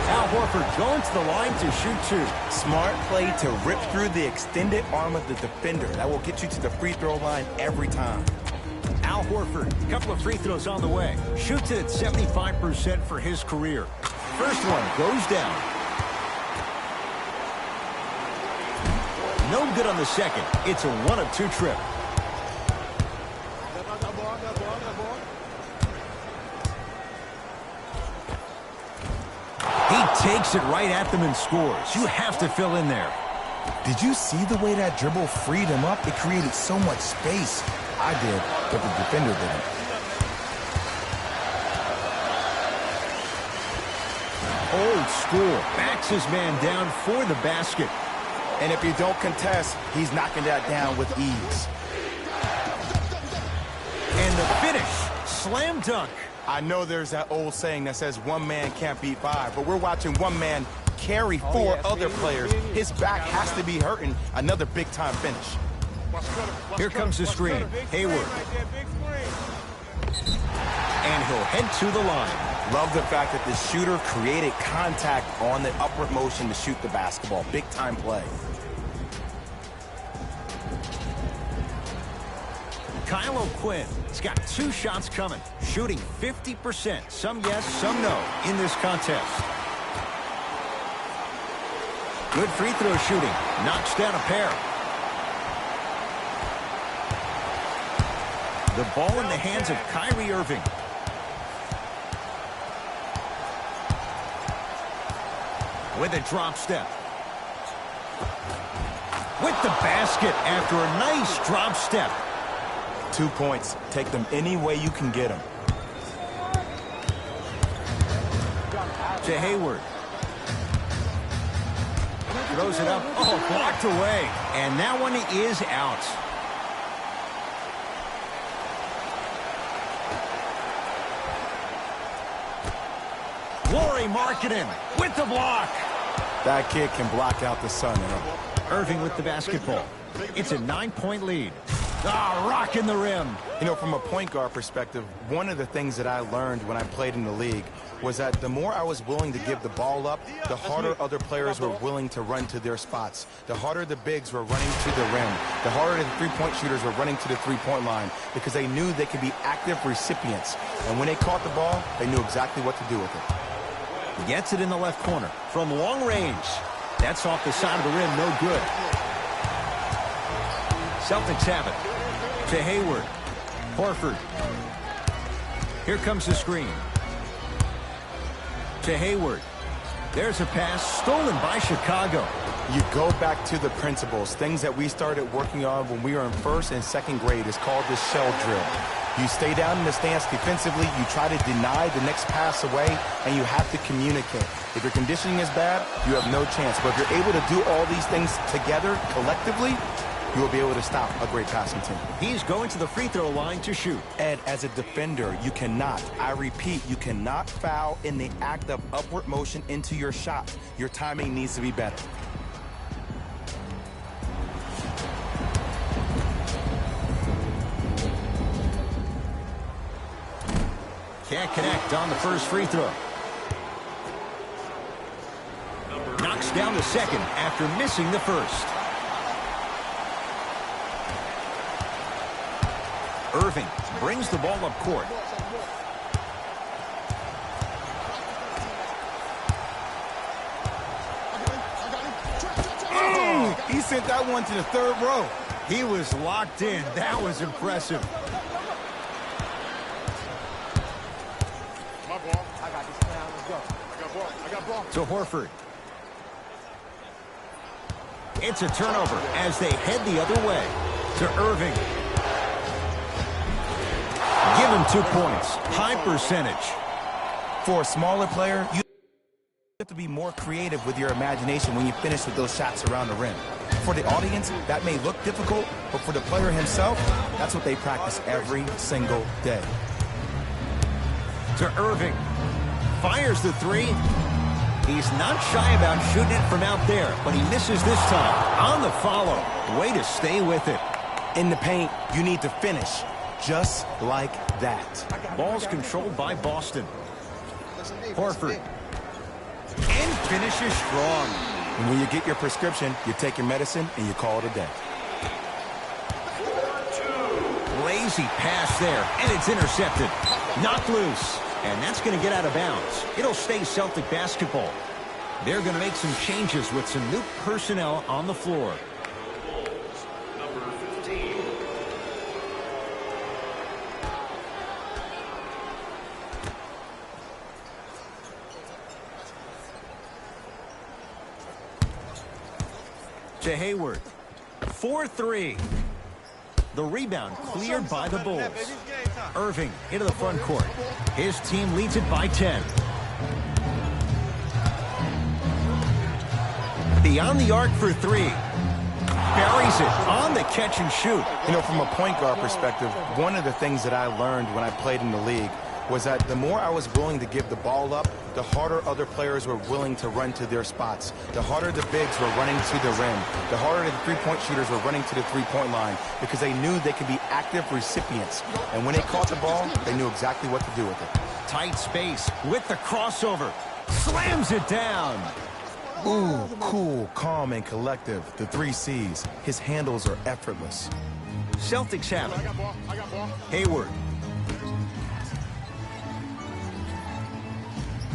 Al Horford going to the line to shoot two. Smart play to rip through the extended arm of the defender. That will get you to the free throw line every time. Al Horford, a couple of free throws on the way. Shoots it at 75% for his career. First one goes down. No good on the second. It's a 1 of 2 trip. He takes it right at them and scores. You have to fill in there. Did you see the way that dribble freed him up? It created so much space. I did, but the defender didn't. Old school. Backs his man down for the basket. And if you don't contest, he's knocking that down with ease. And the finish. Slam dunk. I know there's that old saying that says one man can't beat five, but we're watching one man carry four other players. His back has to be hurting. Another big-time finish. Here comes the screen. Hayward. And he'll head to the line. Love the fact that the shooter created contact on the upward motion to shoot the basketball. Big time play. Kyle O'Quinn has got 2 shots coming, shooting 50%. Some yes, some no in this contest. Good free throw shooting. Knocks down a pair. The ball in the hands of Kyrie Irving. With a drop step. With the basket after a nice drop step. 2 points. Take them any way you can get them. To Hayward. Throws it up. Oh, blocked away. And that one is out. Laurie Markkinen with the block. That kid can block out the sun. Irving with the basketball. It's a 9-point lead. Ah, rocking the rim. You know, from a point guard perspective, one of the things that I learned when I played in the league was that the more I was willing to give the ball up, the harder other players were willing to run to their spots. The harder the bigs were running to the rim. The harder the three-point shooters were running to the three-point line because they knew they could be active recipients. And when they caught the ball, they knew exactly what to do with it. Gets it in the left corner from long range. That's off the side of the rim, no good. Celtics have it. To Hayward. Horford. Here comes the screen. To Hayward. There's a pass stolen by Chicago. You go back to the principles. Things that we started working on when we were in first and second grade is called the shell drill. You stay down in the stance defensively, you try to deny the next pass away, and you have to communicate. If your conditioning is bad, you have no chance. But if you're able to do all these things together, collectively, you will be able to stop a great passing team. He's going to the free throw line to shoot. Ed, as a defender, you cannot, I repeat, you cannot foul in the act of upward motion into your shot. Your timing needs to be better. Can't connect on the first free throw. Knocks down the second after missing the first. Irving brings the ball up court. He sent that one to the third row. He was locked in. That was impressive. My ball. I got this now. Let's go. I got ball. To Horford. It's a turnover as they head the other way. To Irving. Give him 2 points. High percentage. For a smaller player, you have to be more creative with your imagination when you finish with those shots around the rim. For the audience, that may look difficult, but for the player himself, that's what they practice every single day. To Irving. Fires the three. He's not shy about shooting it from out there, but he misses this time. On the follow. Way to stay with it. In the paint, you need to finish just like that. Ball's controlled by Boston. Horford. And finishes strong. And when you get your prescription, you take your medicine and you call it a day. Lazy pass there, and it's intercepted. Knocked loose, and that's going to get out of bounds. It'll stay Celtic basketball. They're going to make some changes with some new personnel on the floor. Number 15. To Hayward. 4-3. The rebound cleared by the Bulls. Irving into the front court. His team leads it by 10. Beyond the arc for 3. Buries it on the catch and shoot. You know, from a point guard perspective, one of the things that I learned when I played in the league was that the more I was willing to give the ball up, the harder other players were willing to run to their spots. The harder the bigs were running to the rim. The harder the three-point shooters were running to the three-point line because they knew they could be active recipients. And when they caught the ball, they knew exactly what to do with it. Tight space with the crossover. Slams it down. Ooh, cool, calm, and collective. The 3 C's. His handles are effortless. Celtics have it. I got ball. I got ball. Hayward.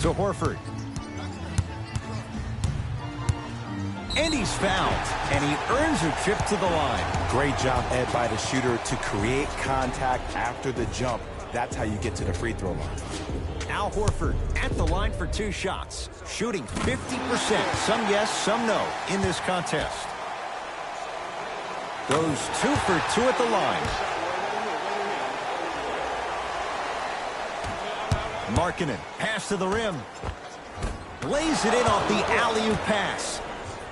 To Horford. And he's fouled. And he earns a trip to the line. Great job, Ed, by the shooter to create contact after the jump. That's how you get to the free throw line. Al Horford at the line for 2 shots. Shooting 50%. Some yes, some no in this contest. Goes 2 for 2 at the line. Markkanen, pass to the rim. Lays it in off the alley-oop pass.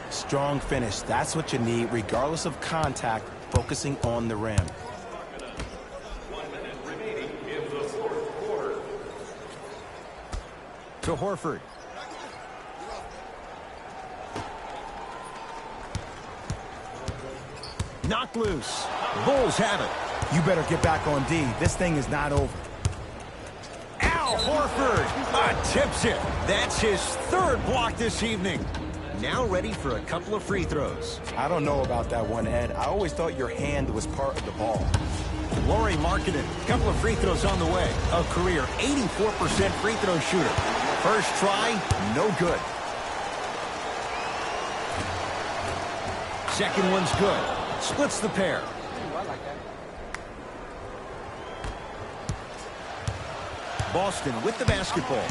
Strong finish. That's what you need, regardless of contact, focusing on the rim. 1 minute remaining in the 4th quarter. To Horford. Knocked loose. Bulls have it. You better get back on D. This thing is not over. Al Horford tips it. That's his 3rd block this evening. Now ready for a couple of free throws. I don't know about that one, Ed. I always thought your hand was part of the ball. Lauri Markkanen, a couple of free throws on the way. A career 84% free throw shooter. First try, no good. Second one's good. Splits the pair. I like that. Boston with the basketball.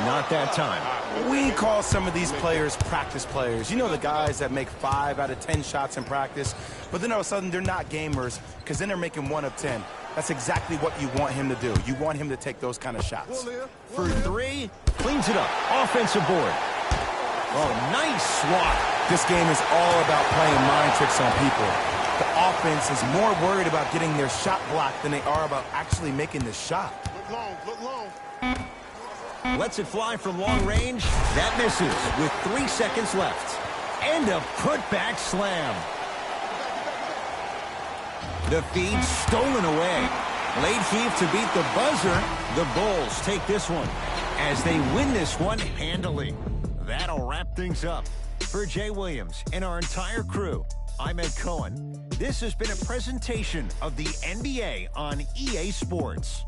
Not that time. We call some of these players practice players. You know, the guys that make 5 out of 10 shots in practice, but then all of a sudden they're not gamers because then they're making 1 of 10. That's exactly what you want him to do. You want him to take those kind of shots. For 3, cleans it up. Offensive board. Oh, nice swat. This game is all about playing mind tricks on people. The offense is more worried about getting their shot blocked than they are about actually making the shot. Look long. Look long. Lets it fly from long range. That misses with 3 seconds left. And a putback slam. The feed stolen away. Late heave to beat the buzzer. The Bulls take this one as they win this one handily. That'll wrap things up. For Jay Williams and our entire crew, I'm Ed Cohen. This has been a presentation of the NBA on EA Sports.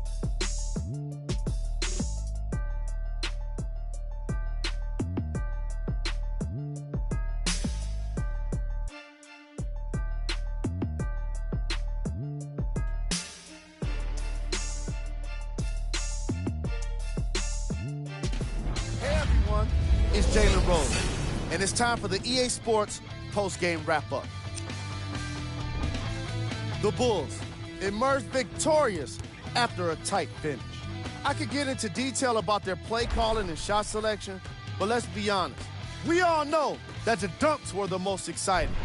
It's Jalen Rose, and it's time for the EA Sports post-game wrap-up. The Bulls emerged victorious after a tight finish. I could get into detail about their play calling and shot selection, but let's be honest. We all know that the dunks were the most exciting.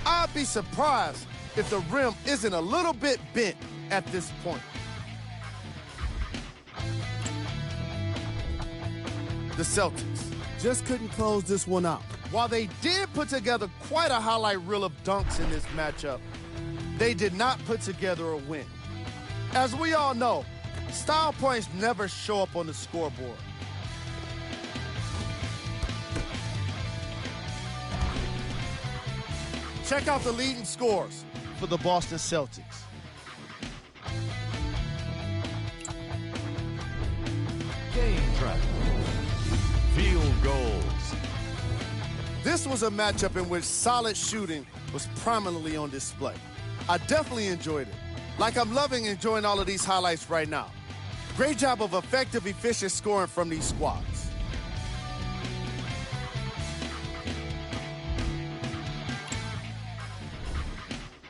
I'd be surprised if the rim isn't a little bit bent at this point. The Celtics just couldn't close this one out. While they did put together quite a highlight reel of dunks in this matchup, they did not put together a win. As we all know, style points never show up on the scoreboard. Check out the leading scores for the Boston Celtics. Game track. Field goals. This was a matchup in which solid shooting was prominently on display. I definitely enjoyed it. Like I'm loving enjoying all of these highlights right now. Great job of effective, efficient scoring from these squads.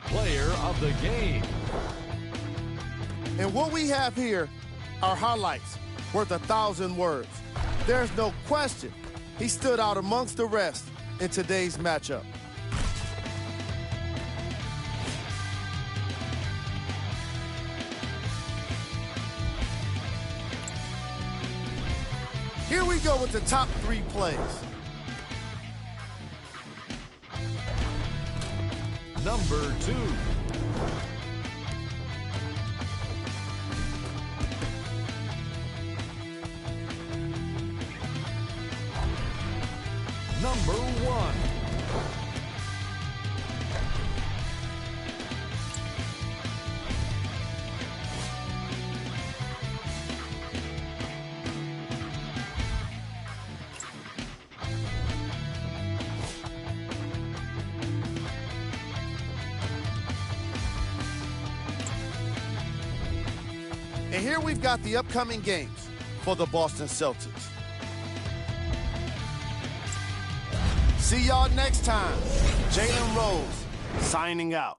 Player of the game. And what we have here are highlights worth 1,000 words. There's no question he stood out amongst the rest in today's matchup. Here we go with the top 3 plays. number 2. Number 1. And here we've got the upcoming games for the Boston Celtics. See y'all next time. Jalen Rose signing out.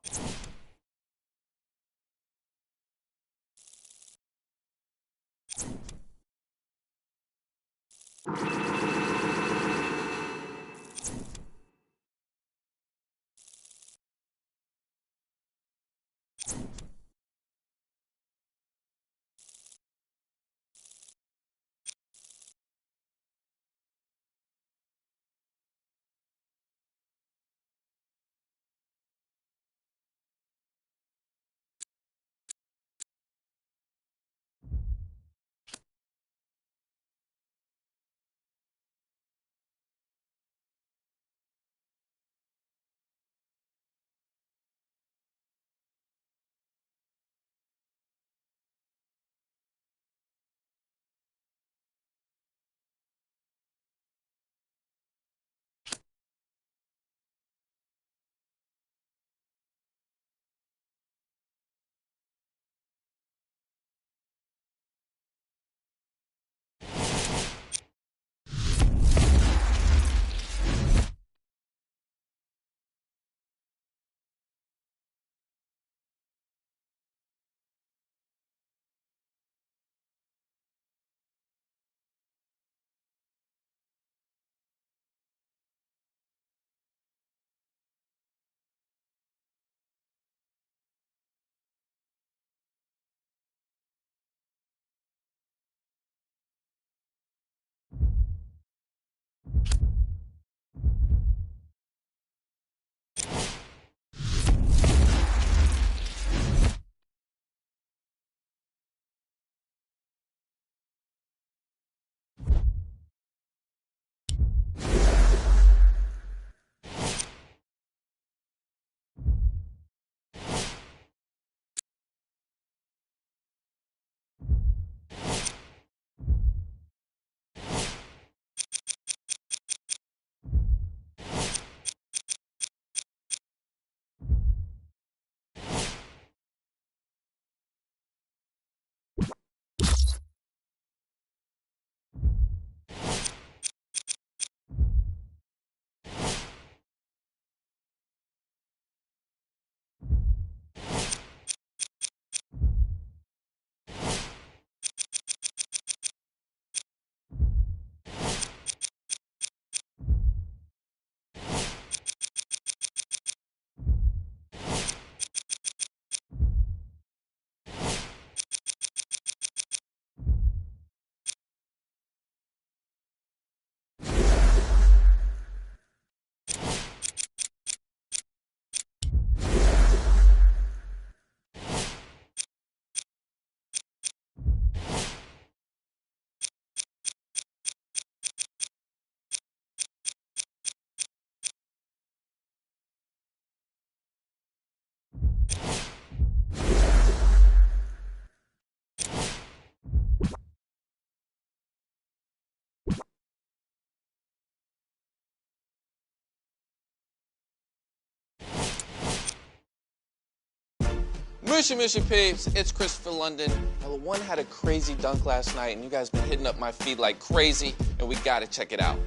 Mushy peeps, it's Christopher London. Now, the one had a crazy dunk last night, and you guys been hitting up my feed like crazy, and we gotta check it out.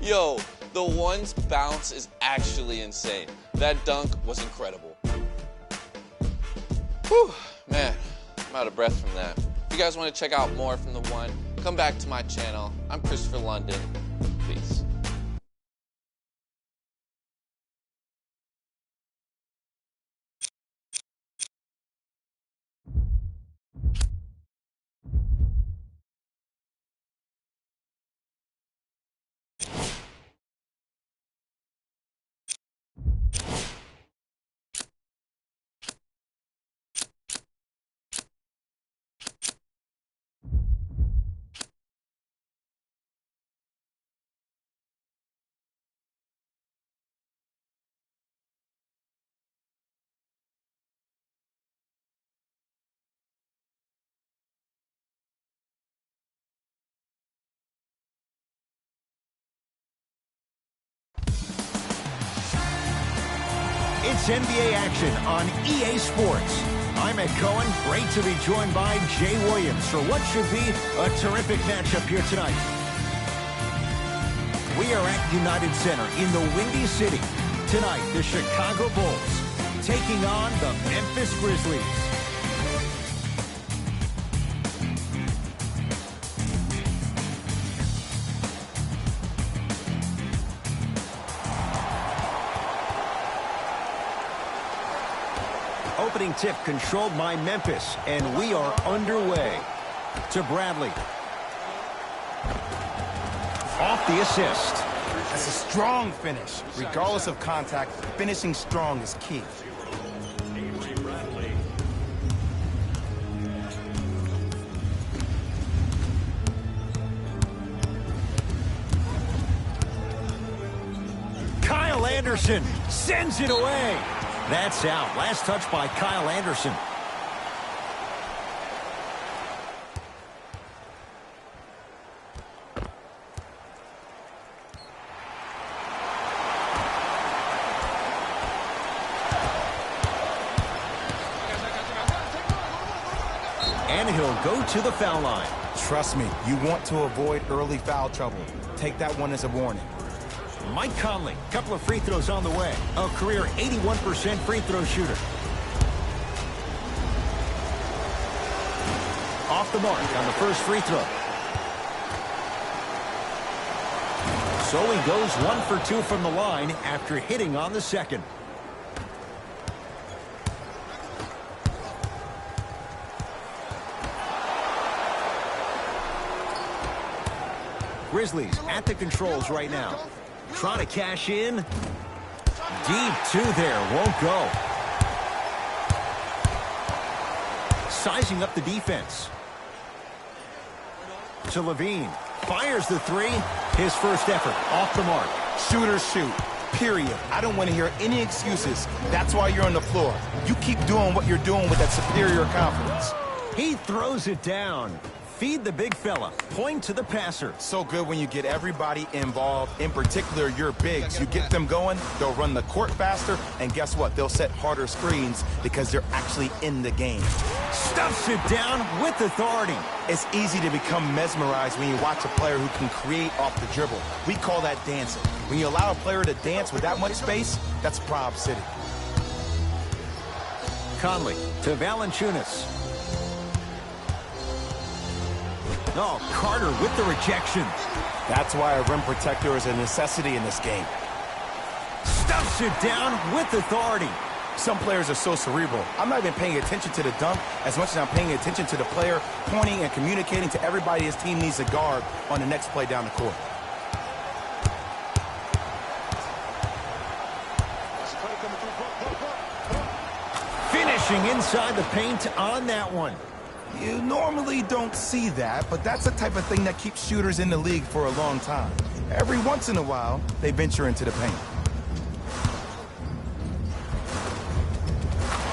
Yo, the one's bounce is actually insane. That dunk was incredible. Whew, man, I'm out of breath from that. If you guys want to check out more from the one, come back to my channel. I'm Christopher London. Peace. It's NBA action on EA Sports. I'm Ed Cohen. Great to be joined by Jay Williams for what should be a terrific matchup here tonight. We are at United Center in the Windy City. Tonight, the Chicago Bulls taking on the Memphis Grizzlies. Opening tip controlled by Memphis, and we are underway. To Bradley. Off the assist. That's a strong finish. Regardless of contact, finishing strong is key. Kyle Anderson sends it away. That's out. Last touch by Kyle Anderson. And he'll go to the foul line. Trust me, you want to avoid early foul trouble. Take that one as a warning. Mike Conley, couple of free throws on the way. A career 81% free throw shooter. Off the mark on the first free throw. So he goes 1 for 2 from the line after hitting on the second. Grizzlies at the controls right now. Trying to cash in. Deep two there. Won't go. Sizing up the defense. To Levine. Fires the three. His first effort. Off the mark. Shooters shoot. Period. I don't want to hear any excuses. That's why you're on the floor. You keep doing what you're doing with that superior confidence. He throws it down. Feed the big fella. Point to the passer. So good when you get everybody involved, in particular your bigs. You get them going, they'll run the court faster, and guess what? They'll set harder screens because they're actually in the game. Stuffs it down with authority. It's easy to become mesmerized when you watch a player who can create off the dribble. We call that dancing. When you allow a player to dance with that much space, that's Prob City. Conley to Valanciunas. Oh, Carter with the rejection. That's why a rim protector is a necessity in this game. Stuffs it down with authority. Some players are so cerebral. I'm not even paying attention to the dunk as much as I'm paying attention to the player pointing and communicating to everybody his team needs a guard on the next play down the court. Finishing inside the paint on that one. You normally don't see that, but that's the type of thing that keeps shooters in the league for a long time. Every once in a while, they venture into the paint.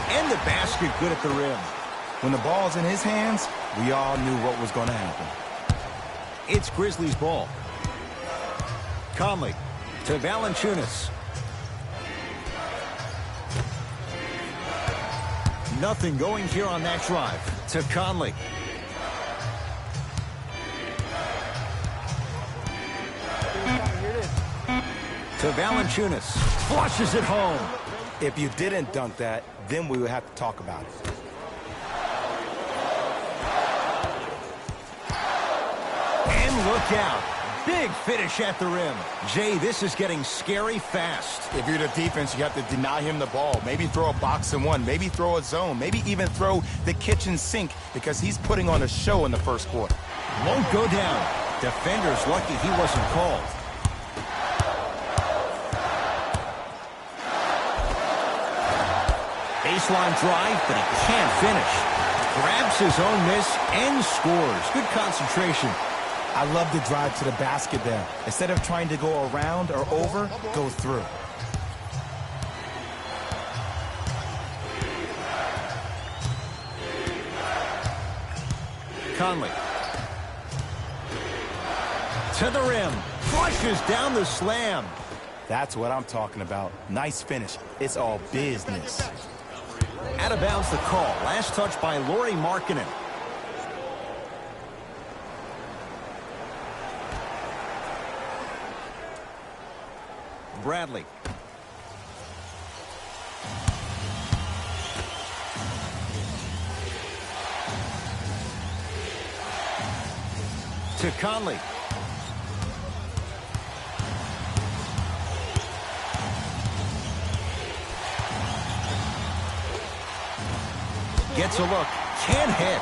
And the basket good at the rim. When the ball's in his hands, we all knew what was going to happen. It's Grizzlies ball. Conley to Valanciunas. Nothing going here on that drive. To Conley. To Valanciunas. Flushes it home. If you didn't dunk that, then we would have to talk about it. And look out. Big finish at the rim. Jay, this is getting scary fast. If you're the defense, you have to deny him the ball. Maybe throw a box and one. Maybe throw a zone. Maybe even throw the kitchen sink because he's putting on a show in the first quarter. Won't go down. Defender's lucky he wasn't called. Baseline drive, but he can't finish. Grabs his own miss and scores. Good concentration. I love the drive to the basket there. Instead of trying to go around or over, go through. Conley. To the rim. Flushes down the slam. That's what I'm talking about. Nice finish. It's all business. Out of bounds the call. Last touch by Lauri Markkanen. Bradley. To Conley. Gets a look. Can't hit.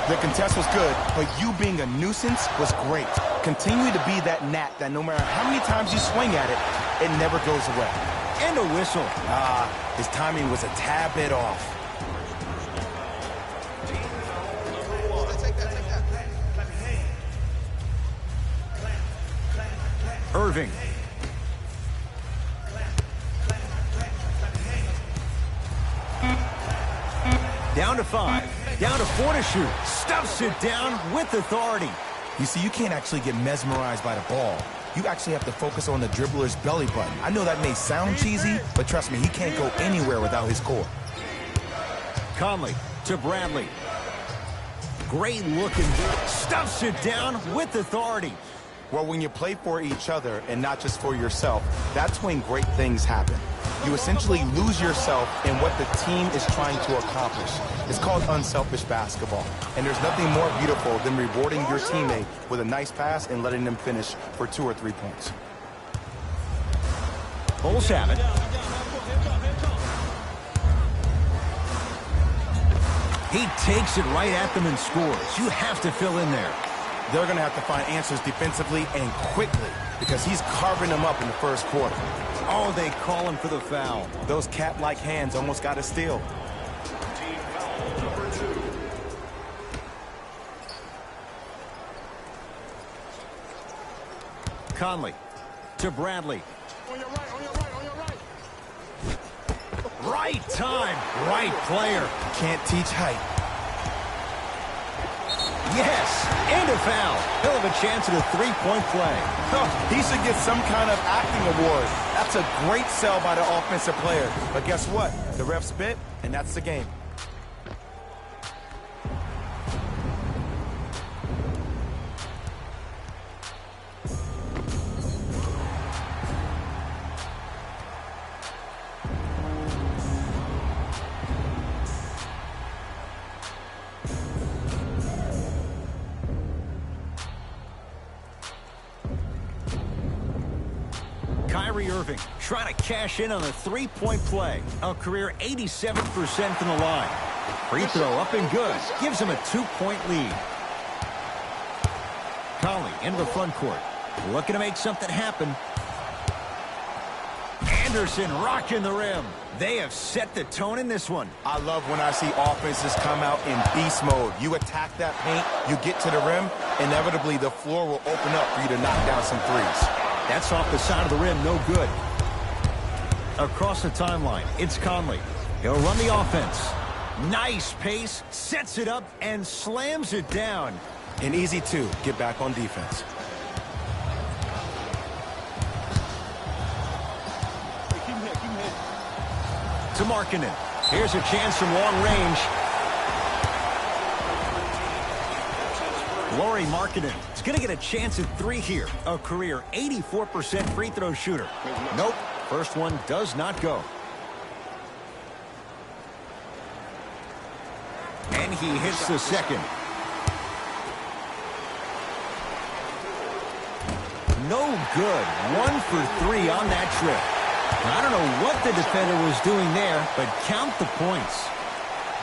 The contest was good, but you being a nuisance was great. Continue to be that gnat that no matter how many times you swing at it, it never goes away. And a whistle. His timing was a tad bit off. Irving. Down to 5. Down to 4 to shoot. Stuffs it down with authority. You see, you can't actually get mesmerized by the ball. You actually have to focus on the dribbler's belly button. I know that may sound cheesy, but trust me, he can't go anywhere without his core. Conley to Bradley. Great looking. Stuffs it down with authority. Well, when you play for each other and not just for yourself, that's when great things happen. You essentially lose yourself in what the team is trying to accomplish. It's called unselfish basketball. And there's nothing more beautiful than rewarding your teammate with a nice pass and letting them finish for 2 or 3 points. Bulls have it. He takes it right at them and scores. You have to fill in there. They're going to have to find answers defensively and quickly because he's carving them up in the first quarter. Oh, they call him for the foul. Those cat-like hands almost got a steal. Team foul number 2. Conley to Bradley. On your right, on your right, on your right. Right time, right player. Can't teach height. Yes, and a foul. He'll have a chance at a three-point play. He should get some kind of acting award. That's a great sell by the offensive player. But guess what? The ref spit, and that's the game. Irving trying to cash in on a three-point play. A career 87% from the line. Free throw up and good. Gives him a 2-point lead. Conley into the front court. Looking to make something happen. Anderson rocking the rim. They have set the tone in this one. I love when I see offenses come out in beast mode. You attack that paint, you get to the rim, inevitably the floor will open up for you to knock down some threes. That's off the side of the rim, no good. Across the timeline, it's Conley. He'll run the offense. Nice pace, sets it up, and slams it down. And easy, too. Get back on defense. To Markkanen. Here's a chance from long range. Lauri Markkanen is going to get a chance at 3 here. A career 84% free throw shooter. Nope. First one does not go. And he hits the second. No good. 1 for 3 on that trip. I don't know what the defender was doing there, but count the points.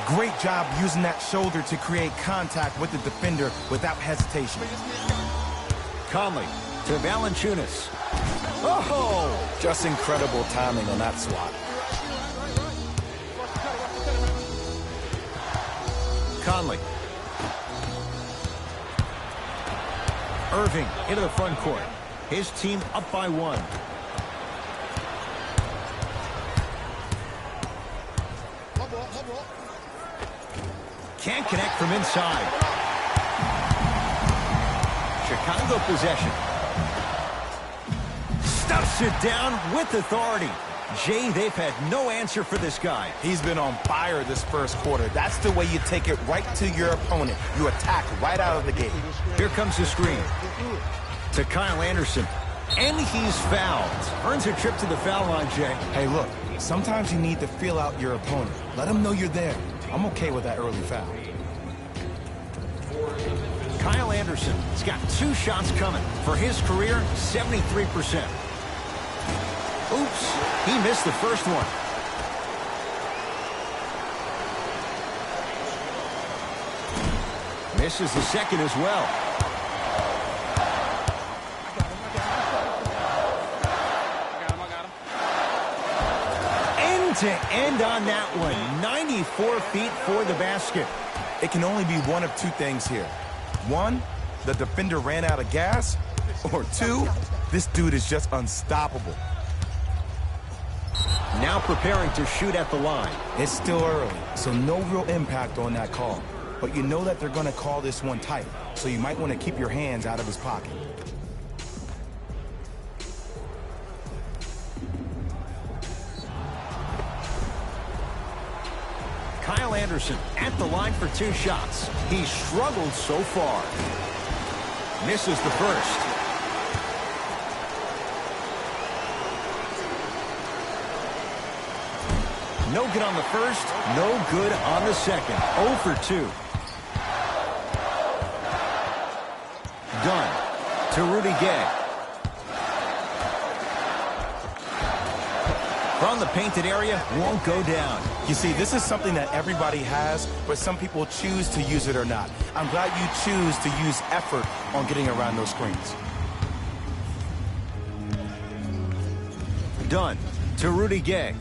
Great job using that shoulder to create contact with the defender without hesitation. Conley to Valanciunas. Oh! Just incredible timing on that swat. Conley. Irving into the front court. His team up by 1. Can't connect from inside. Chicago possession. Stuffs it down with authority. Jay, they've had no answer for this guy. He's been on fire this first quarter. That's the way you take it right to your opponent. You attack right out of the gate. Here comes the screen to Kyle Anderson. And he's fouled. Earns a trip to the foul line, Jay. Hey, look, sometimes you need to feel out your opponent. Let him know you're there. I'm okay with that early foul. Kyle Anderson has got 2 shots coming. For his career, 73%. Oops, he missed the first one. Misses the second as well. End to end on that one. 94 feet for the basket. It can only be one of 2 things here. 1, the defender ran out of gas. Or 2, this dude is just unstoppable. Now preparing to shoot at the line. It's still early, so no real impact on that call. But you know that they're going to call this one tight, so you might want to keep your hands out of his pocket. Kyle Anderson at the line for 2 shots. He struggled so far. Misses the first. No good on the first, no good on the second. 0 for 2. Done to Rudy Gay. From the painted area, won't go down. You see, this is something that everybody has, but some people choose to use it or not. I'm glad you choose to use effort on getting around those screens. Done to Rudy Gay.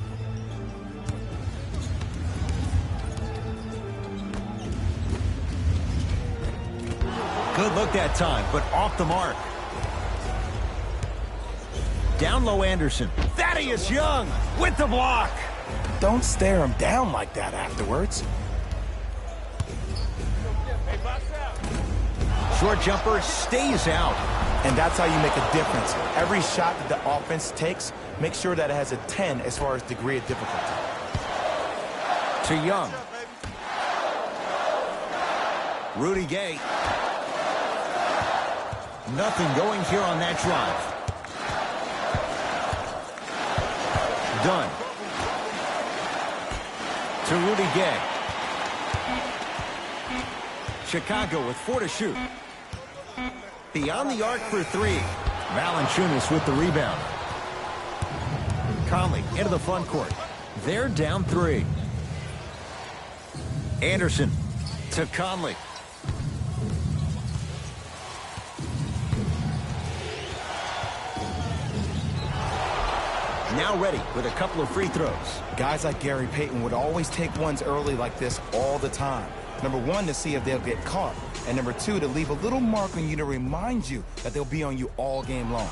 Good look that time, but off the mark. Down low Anderson. Thaddeus Young with the block. Don't stare him down like that afterwards. Short jumper stays out. And that's how you make a difference. Every shot that the offense takes, make sure that it has a 10 as far as degree of difficulty. To Young. Rudy Gay. Nothing going here on that drive. Done. To Rudy Gay. Chicago with 4 to shoot. Beyond the arc for 3. Valanciunas with the rebound. Conley into the front court. They're down 3. Anderson to Conley. Now ready with a couple of free throws. Guys like Gary Payton would always take ones early like this all the time. Number 1, to see if they'll get caught. And number 2, to leave a little mark on you to remind you that they'll be on you all game long.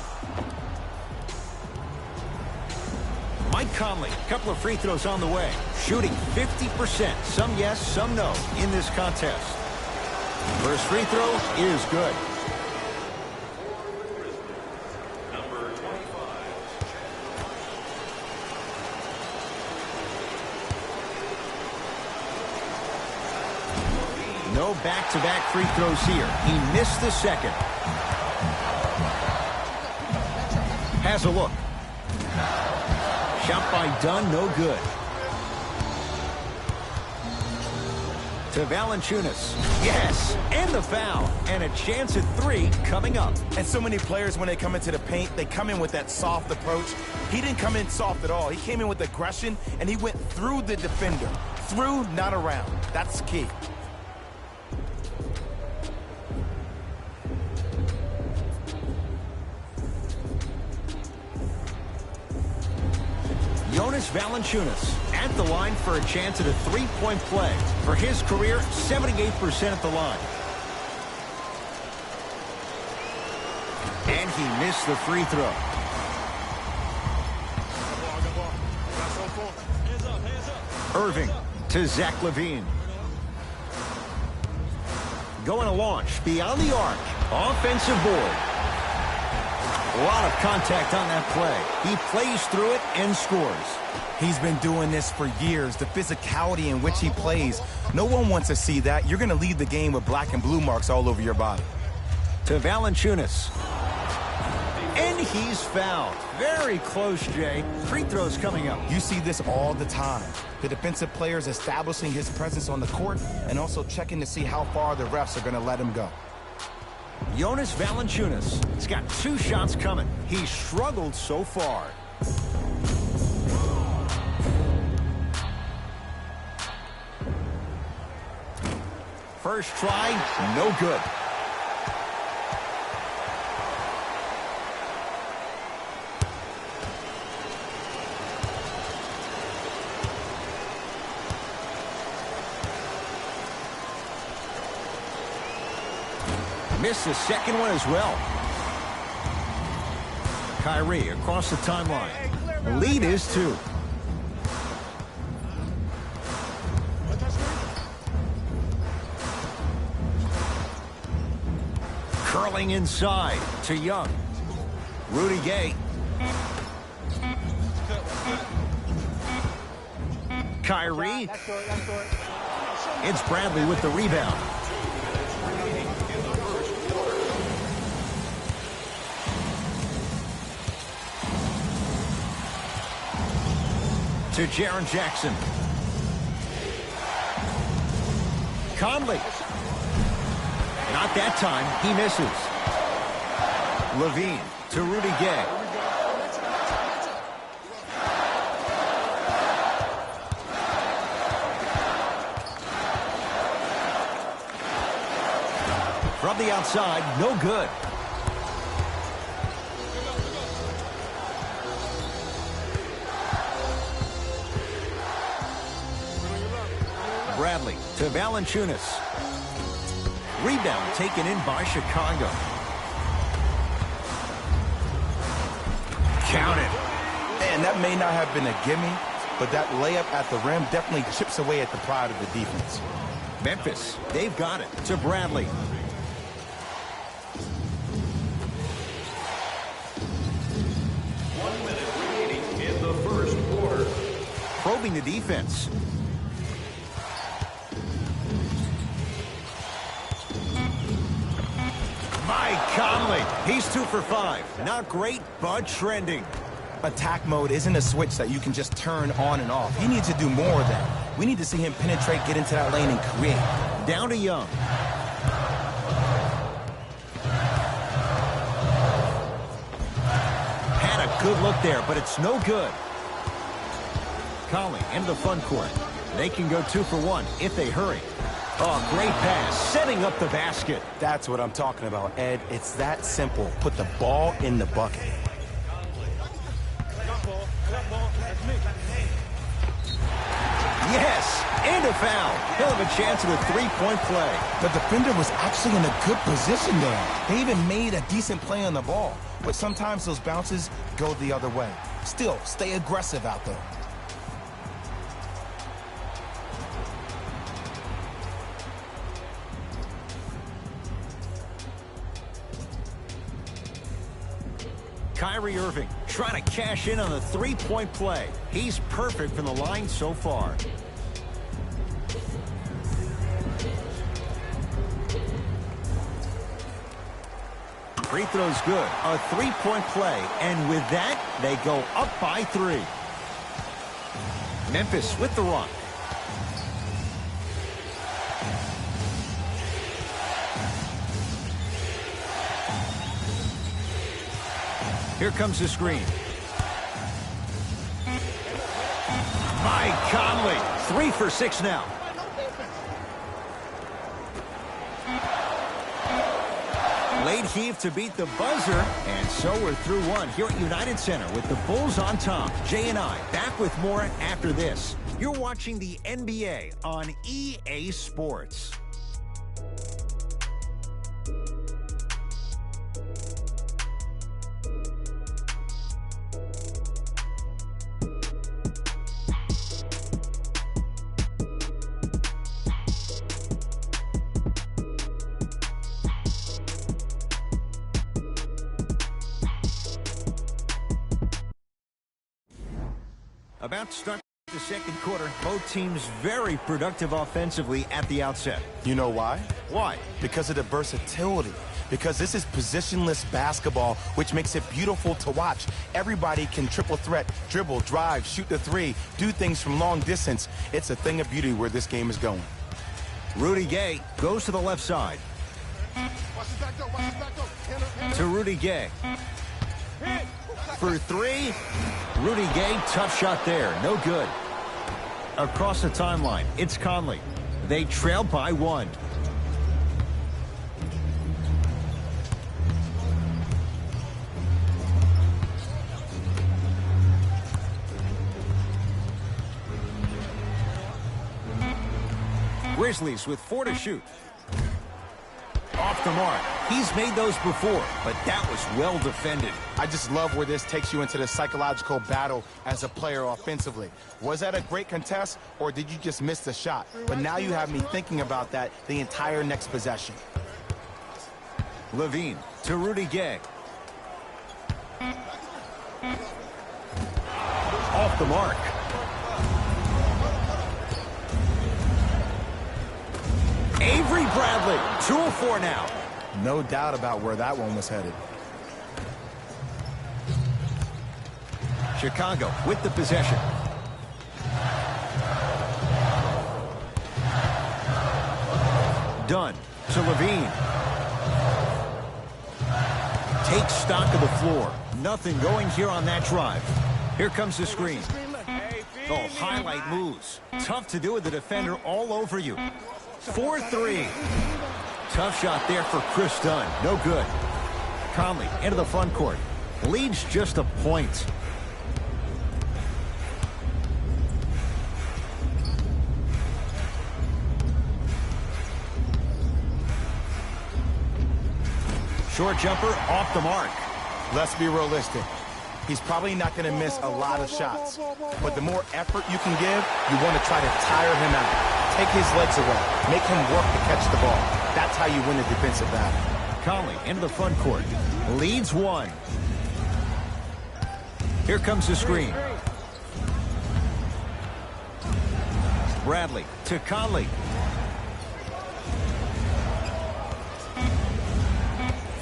Mike Conley, a couple of free throws on the way. Shooting 50%. Some yes, some no in this contest. First free throw is good. No back-to-back free throws here. He missed the second. Has a look. Shot by Dunn, no good. To Valanciunas. Yes, and the foul. And a chance at 3 coming up. And so many players, when they come into the paint, they come in with that soft approach. He didn't come in soft at all. He came in with aggression, and he went through the defender. Through, not around. That's key. Jonas Valanciunas at the line for a chance at a 3-point play. For his career, 78% at the line. And he missed the free throw. Irving to Zach LaVine. Going to launch beyond the arc. Offensive board. A lot of contact on that play. He plays through it and scores. He's been doing this for years. The physicality in which he plays. No one wants to see that. You're going to leave the game with black and blue marks all over your body. To Valanciunas. And he's fouled. Very close, Jay. Free throws coming up. You see this all the time. The defensive players establishing his presence on the court and also checking to see how far the refs are going to let him go. Jonas Valanciunas has got 2 shots coming. He's struggled so far. First try, no good. Missed the second one as well. Kyrie across the timeline. The lead is 2. Curling inside to Young. Rudy Gay. Kyrie. It's Bradley with the rebound. To Jaren Jackson. Conley. Not that time. He misses. Levine to Rudy Gay. From the outside, no good. Bradley to Valanciunas. Rebound taken in by Chicago. Counted. And that may not have been a gimme, but that layup at the rim definitely chips away at the pride of the defense. Memphis, they've got it to Bradley. One minute remaining in the first quarter. Probing the defense. Mike Conley. He's 2 for 5. Not great, but trending. Attack mode isn't a switch that you can just turn on and off. He needs to do more of that. We need to see him penetrate, get into that lane, and create. Down to Young. Had a good look there, but it's no good. Conley into the front court. They can go 2 for 1 if they hurry. Oh, great pass, setting up the basket. That's what I'm talking about, Ed. It's that simple. Put the ball in the bucket. Yes, and a foul. He'll have a chance at a 3-point play. The defender was actually in a good position there. They even made a decent play on the ball. But sometimes those bounces go the other way. Still, stay aggressive out there. Kyrie Irving trying to cash in on the 3-point play. He's perfect from the line so far. Free throw's good. A 3-point play. And with that, they go up by 3. Memphis with the rock. Here comes the screen. Mike Conley, 3 for 6 now. Late heave to beat the buzzer, and so we're through 1 here at United Center with the Bulls on top. Jay and I back with more after this. You're watching the NBA on EA Sports. About to start the second quarter. Both teams very productive offensively at the outset. You know why? Why? Because of the versatility. Because this is positionless basketball, which makes it beautiful to watch. Everybody can triple threat, dribble, drive, shoot the three, do things from long distance. It's a thing of beauty where this game is going. Rudy Gay goes to the left side. To Rudy Gay. For three. Rudy Gay, tough shot there. No good. Across the timeline, it's Conley. They trail by 1. Grizzlies with 4 to shoot. Off the mark. He's made those before, but that was well defended. I just love where this takes you into the psychological battle as a player offensively. Was that a great contest, or did you just miss the shot? But now you have me thinking about that the entire next possession. Levine to Rudy Gay. Off the mark. Avery Bradley, 2 of 4 now. No doubt about where that one was headed. Chicago with the possession. Dunn to Levine. Take stock of the floor. Nothing going here on that drive. Here comes the screen. Oh, highlight moves. Tough to do with the defender all over you. 4-3. Tough shot there for Chris Dunn. No good. Conley into the front court. Leads just a point. Short jumper off the mark. Let's be realistic. He's probably not going to miss a lot of shots. But the more effort you can give, you want to try to tire him out. Take his legs away. Make him work to catch the ball. That's how you win a defensive battle. Conley into the front court. Leads 1. Here comes the screen. Bradley to Conley.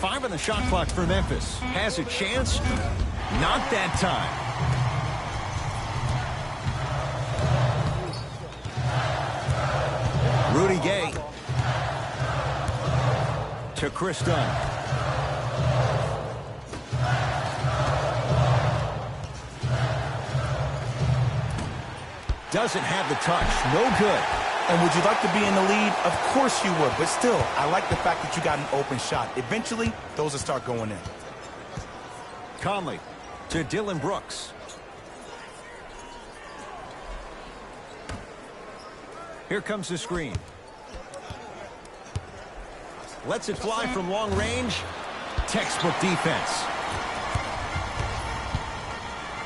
5 on the shot clock for Memphis. Has a chance? Not that time. Rudy Gay to Chris Dunn. Doesn't have the touch. No good. And would you like to be in the lead? Of course you would. But still, I like the fact that you got an open shot. Eventually, those will start going in. Conley to Dylan Brooks. Here comes the screen. Lets it fly from long range. Textbook defense.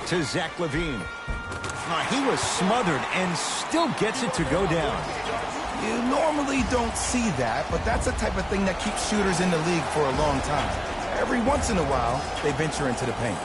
To Zach Levine. He was smothered and still gets it to go down. You normally don't see that, but that's the type of thing that keeps shooters in the league for a long time. Every once in a while, they venture into the paint.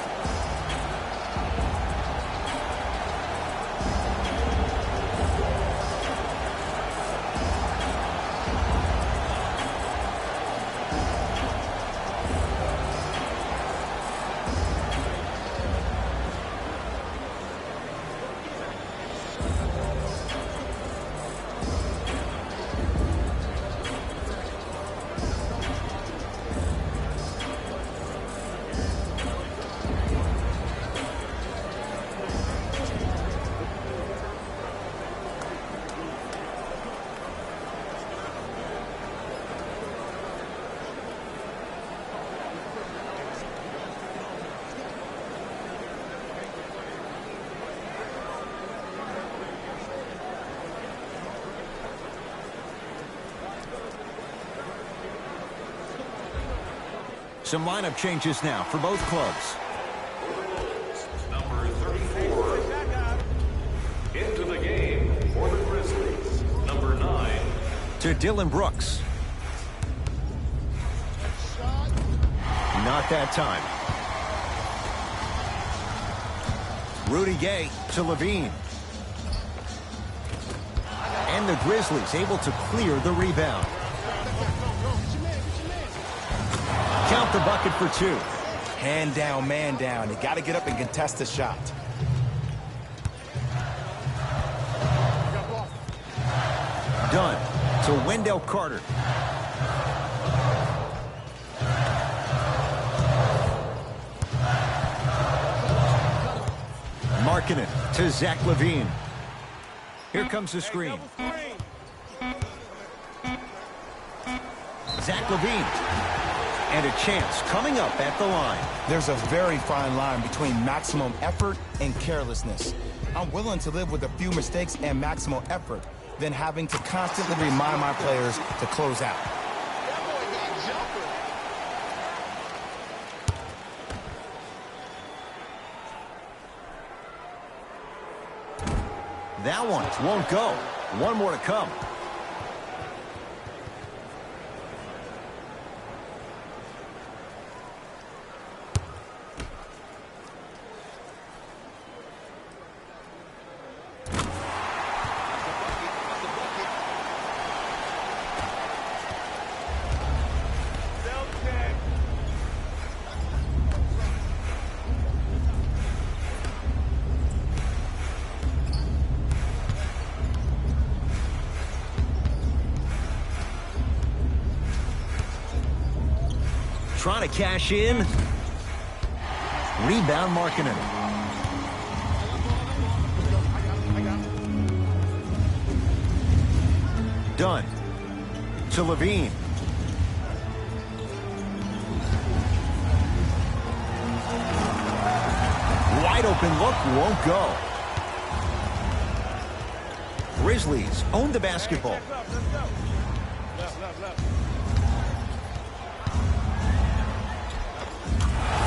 Some lineup changes now for both clubs. Number 34. Into the game for the Grizzlies. Number 9. To Dylan Brooks. Not that time. Rudy Gay to Levine. And the Grizzlies able to clear the rebound. Count the bucket for 2. Hand down, man down. You got to get up and contest the shot. Dunn to Wendell Carter. Markkanen to Zach Levine. Here comes the screen. Zach Levine. And a chance coming up at the line. There's a very fine line between maximum effort and carelessness. I'm willing to live with a few mistakes and maximal effort than having to constantly remind my players to close out. That one won't go. One more to come. Trying to cash in. Rebound Markkanen. Dunn to Levine. Wide open look, won't go. Grizzlies own the basketball.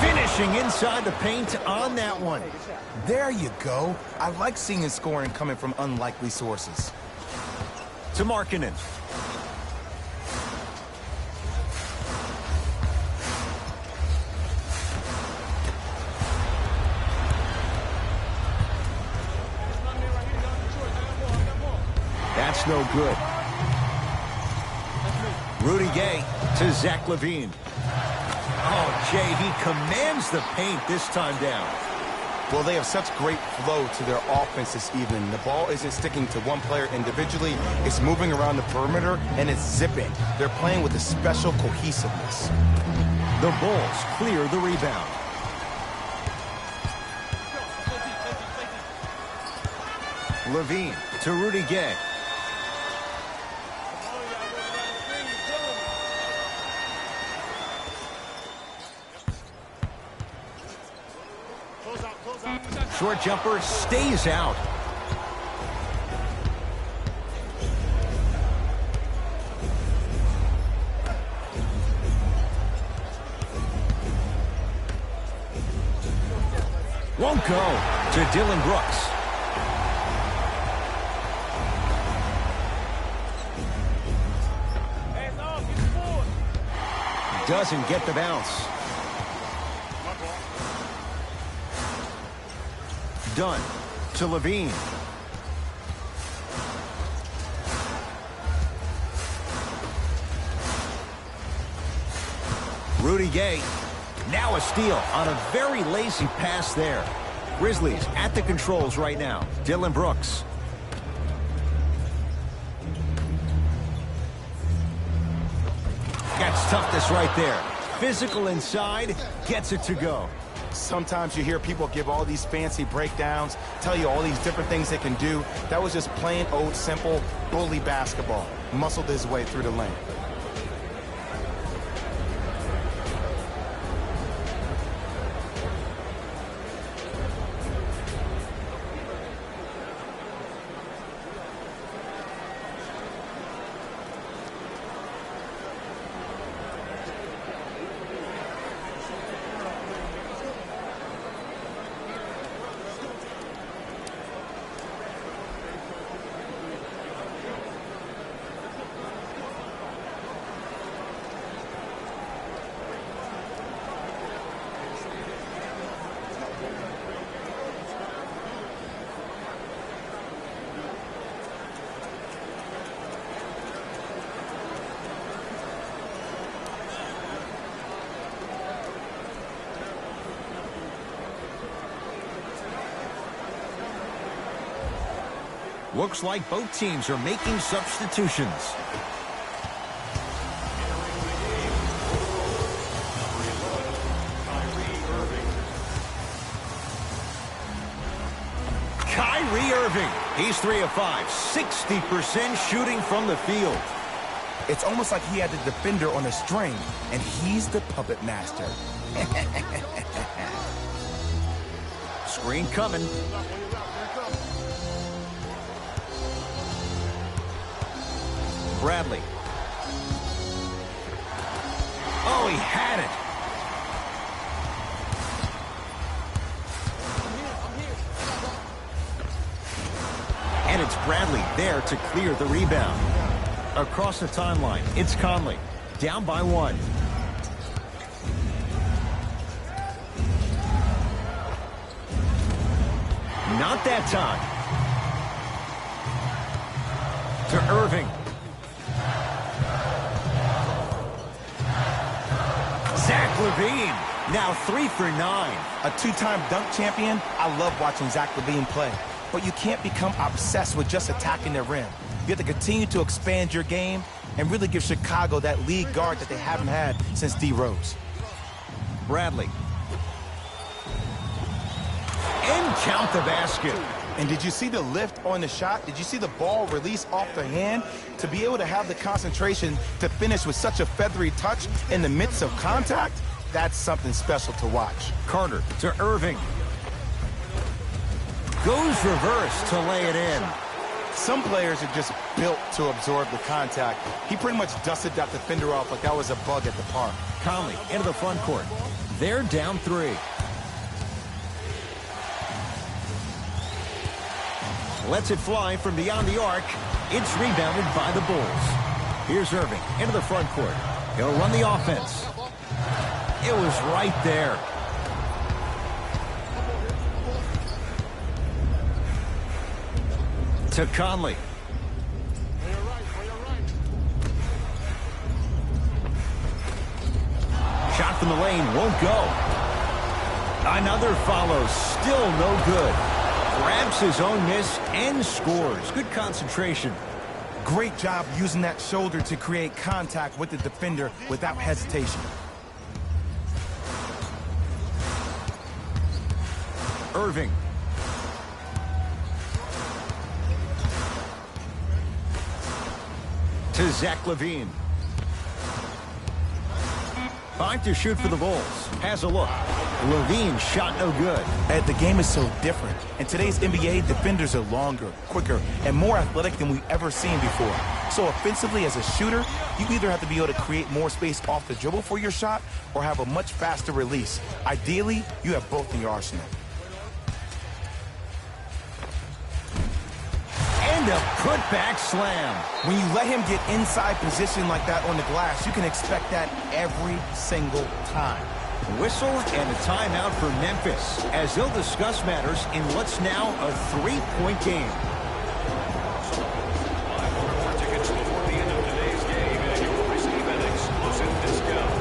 Finishing inside the paint on that one. There you go. I like seeing his scoring coming from unlikely sources. To Markkanen. That's no good. Rudy Gay to Zach Levine. Oh, Jay, he commands the paint this time down. Well, they have such great flow to their offense this evening. The ball isn't sticking to one player individually. It's moving around the perimeter, and it's zipping. They're playing with a special cohesiveness. The Bulls clear the rebound. Levine to Rudy Gay. Short jumper stays out. Won't go to Dillon Brooks. Doesn't get the bounce. Dunn to Levine. Rudy Gay. Now a steal on a very lazy pass there. Grizzlies at the controls right now. Dillon Brooks. Gets toughness right there. Physical inside, gets it to go. Sometimes you hear people give all these fancy breakdowns, tell you all these different things they can do. That was just plain old simple bully basketball. Muscled his way through the lane. Looks like both teams are making substitutions. Kyrie Irving. He's 3 of 5, 60% shooting from the field. It's almost like he had the defender on a string, and he's the puppet master. Screen coming. Bradley. Oh, he had it. And it's Bradley there to clear the rebound. Across the timeline, it's Conley. Down by 1. Not that time. To Irving. Zach LaVine, now 3 for 9. A 2-time dunk champion, I love watching Zach LaVine play. But you can't become obsessed with just attacking the rim. You have to continue to expand your game and really give Chicago that lead guard that they haven't had since D. Rose. Bradley. And count the basket. And did you see the lift on the shot? Did you see the ball release off the hand? To be able to have the concentration to finish with such a feathery touch in the midst of contact, that's something special to watch. Carter to Irving. Goes reverse to lay it in. Some players are just built to absorb the contact. He pretty much dusted that defender off like that was a bug at the park. Conley into the front court. They're down 3. Lets it fly from beyond the arc. It's rebounded by the Bulls. Here's Irving into the front court. He'll run the offense. It was right there. To Conley. Shot from the lane won't go. Another follow, still no good. Grabs his own miss and scores. Good concentration. Great job using that shoulder to create contact with the defender without hesitation. Irving. To Zach LaVine. 5 to shoot for the Bulls. Has a look. LaVine shot no good. The game is so different. In today's NBA, defenders are longer, quicker, and more athletic than we've ever seen before. So offensively, as a shooter, you either have to be able to create more space off the dribble for your shot or have a much faster release. Ideally, you have both in your arsenal. And a putback slam. When you let him get inside position like that on the glass, you can expect that every single time. Whistle and a timeout for Memphis as they'll discuss matters in what's now a 3-point game. Buy more and more tickets before the end of today's game, and you will receive an exclusive discount.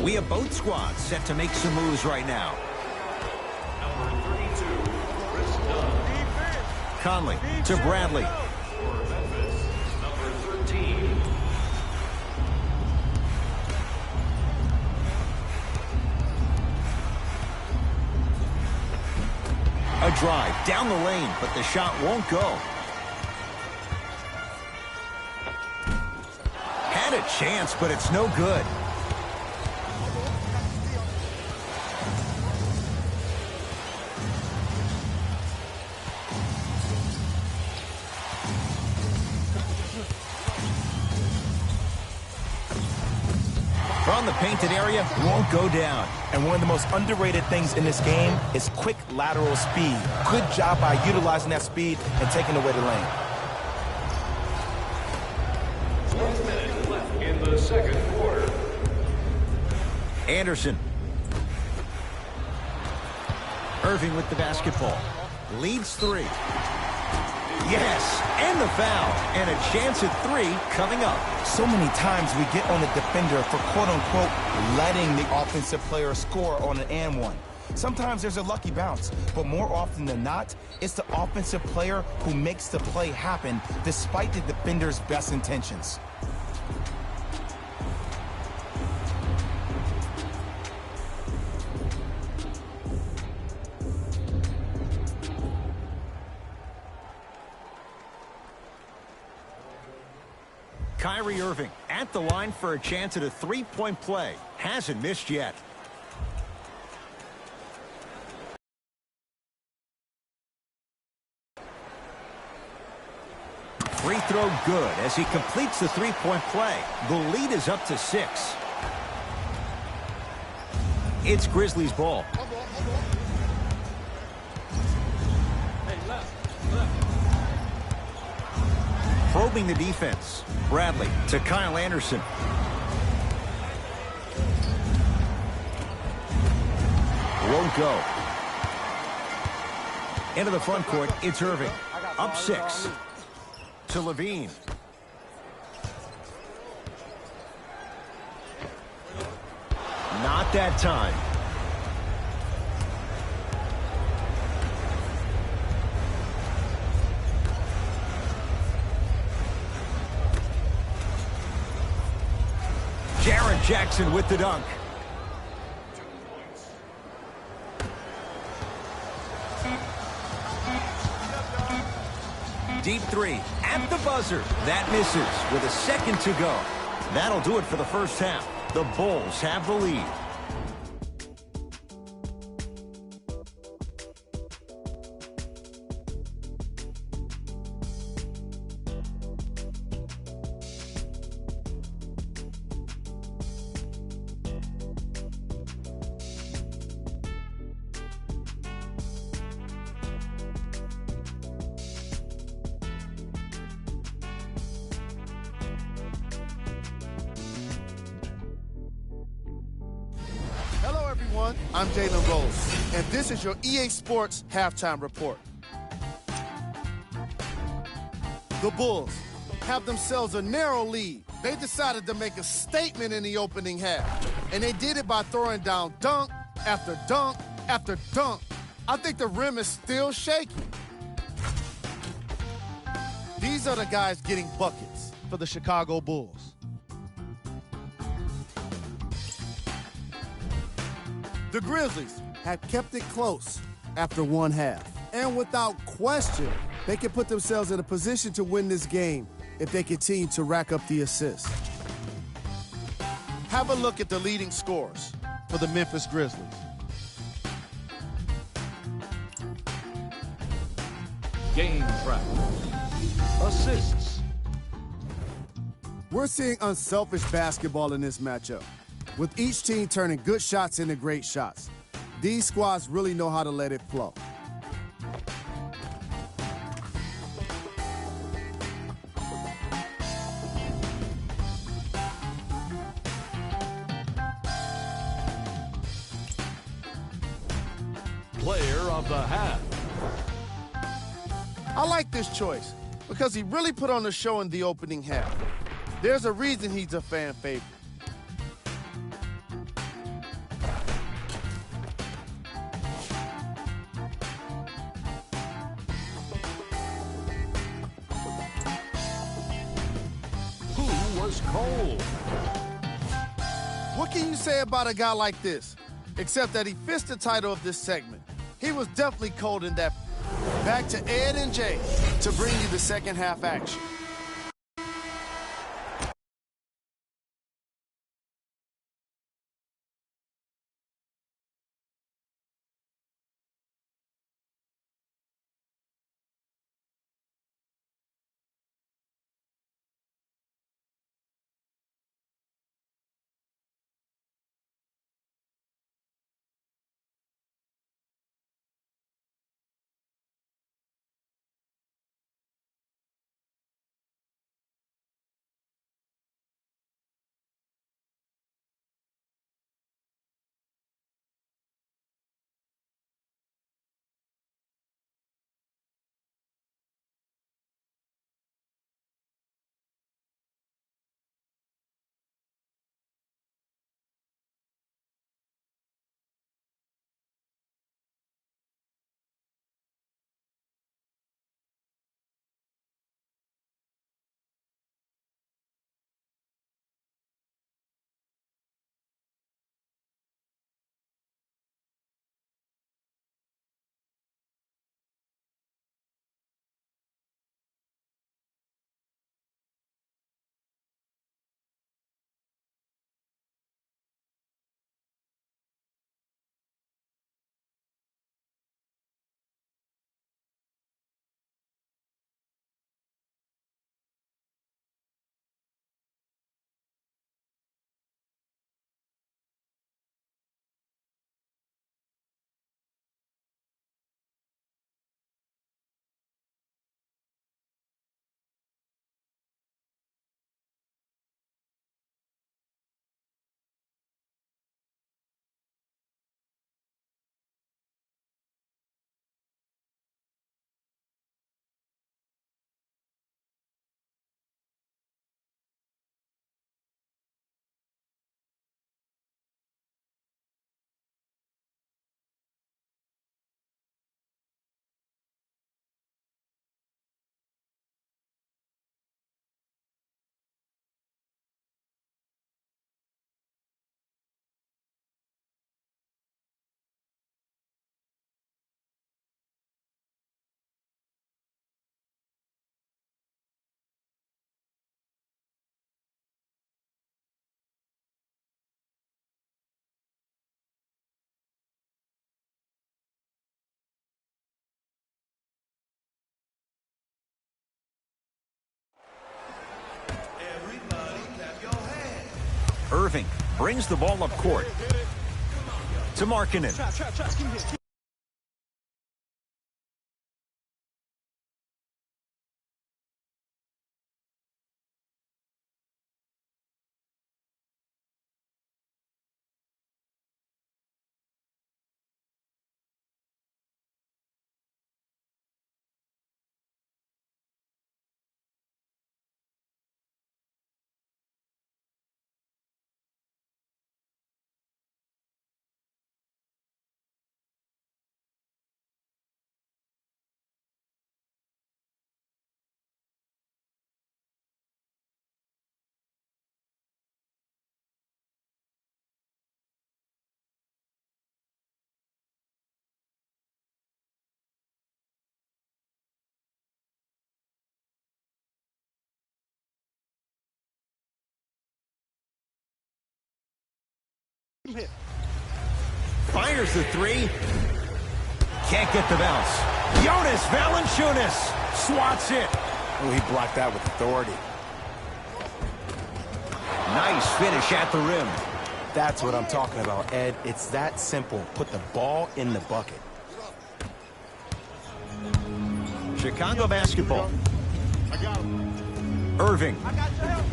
We have both squads set to make some moves right now. Number 32, Chris Dunn. Conley to Bradley. For Memphis, number 13. A drive down the lane, but the shot won't go. Had a chance, but it's no good. the painted area won't go down. And one of the most underrated things in this game is quick lateral speed. Good job by utilizing that speed and taking away the lane. 1 minute left in the second quarter. Anderson. Irving with the basketball. Leads 3. Yes, and the foul. And a chance at 3 coming up. So many times we get on the defender for quote-unquote letting the offensive player score on an and one. Sometimes there's a lucky bounce, but more often than not, it's the offensive player who makes the play happen despite the defender's best intentions. Kyrie Irving at the line for a chance at a three-point play. Hasn't missed yet. Free throw good as he completes the three-point play. The lead is up to 6. It's Grizzlies ball. Probing the defense. Bradley to Kyle Anderson. Won't go. Into the front court, it's Irving. Up 6. To Levine. Not that time. Jaren Jackson with the dunk. Deep 3 at the buzzer. That misses with a second to go. That'll do it for the first half. The Bulls have the lead. Hello, everyone. I'm Jalen Rose, and this is your EA Sports Halftime Report. The Bulls have themselves a narrow lead. They decided to make a statement in the opening half, and they did it by throwing down dunk after dunk after dunk. I think the rim is still shaky. These are the guys getting buckets for the Chicago Bulls. The Grizzlies have kept it close after one half. And without question, they can put themselves in a position to win this game if they continue to rack up the assists. Have a look at the leading scorers for the Memphis Grizzlies. Game track. Assists. We're seeing unselfish basketball in this matchup, with each team turning good shots into great shots. These squads really know how to let it flow. Player of the half. I like this choice because he really put on the show in the opening half. There's a reason he's a fan favorite. Who was cold? What can you say about a guy like this? Except that he fits the title of this segment. He was definitely cold in that. Back to Ed and Jay to bring you the second half action. Irving brings the ball up court to Markkanen. Fires the three. Can't get the bounce. Jonas Valanciunas swats it. Oh, he blocked that with authority. Nice finish at the rim. That's what I'm talking about, Ed. It's that simple. Put the ball in the bucket. Chicago basketball. I got him. Irving. I got your help.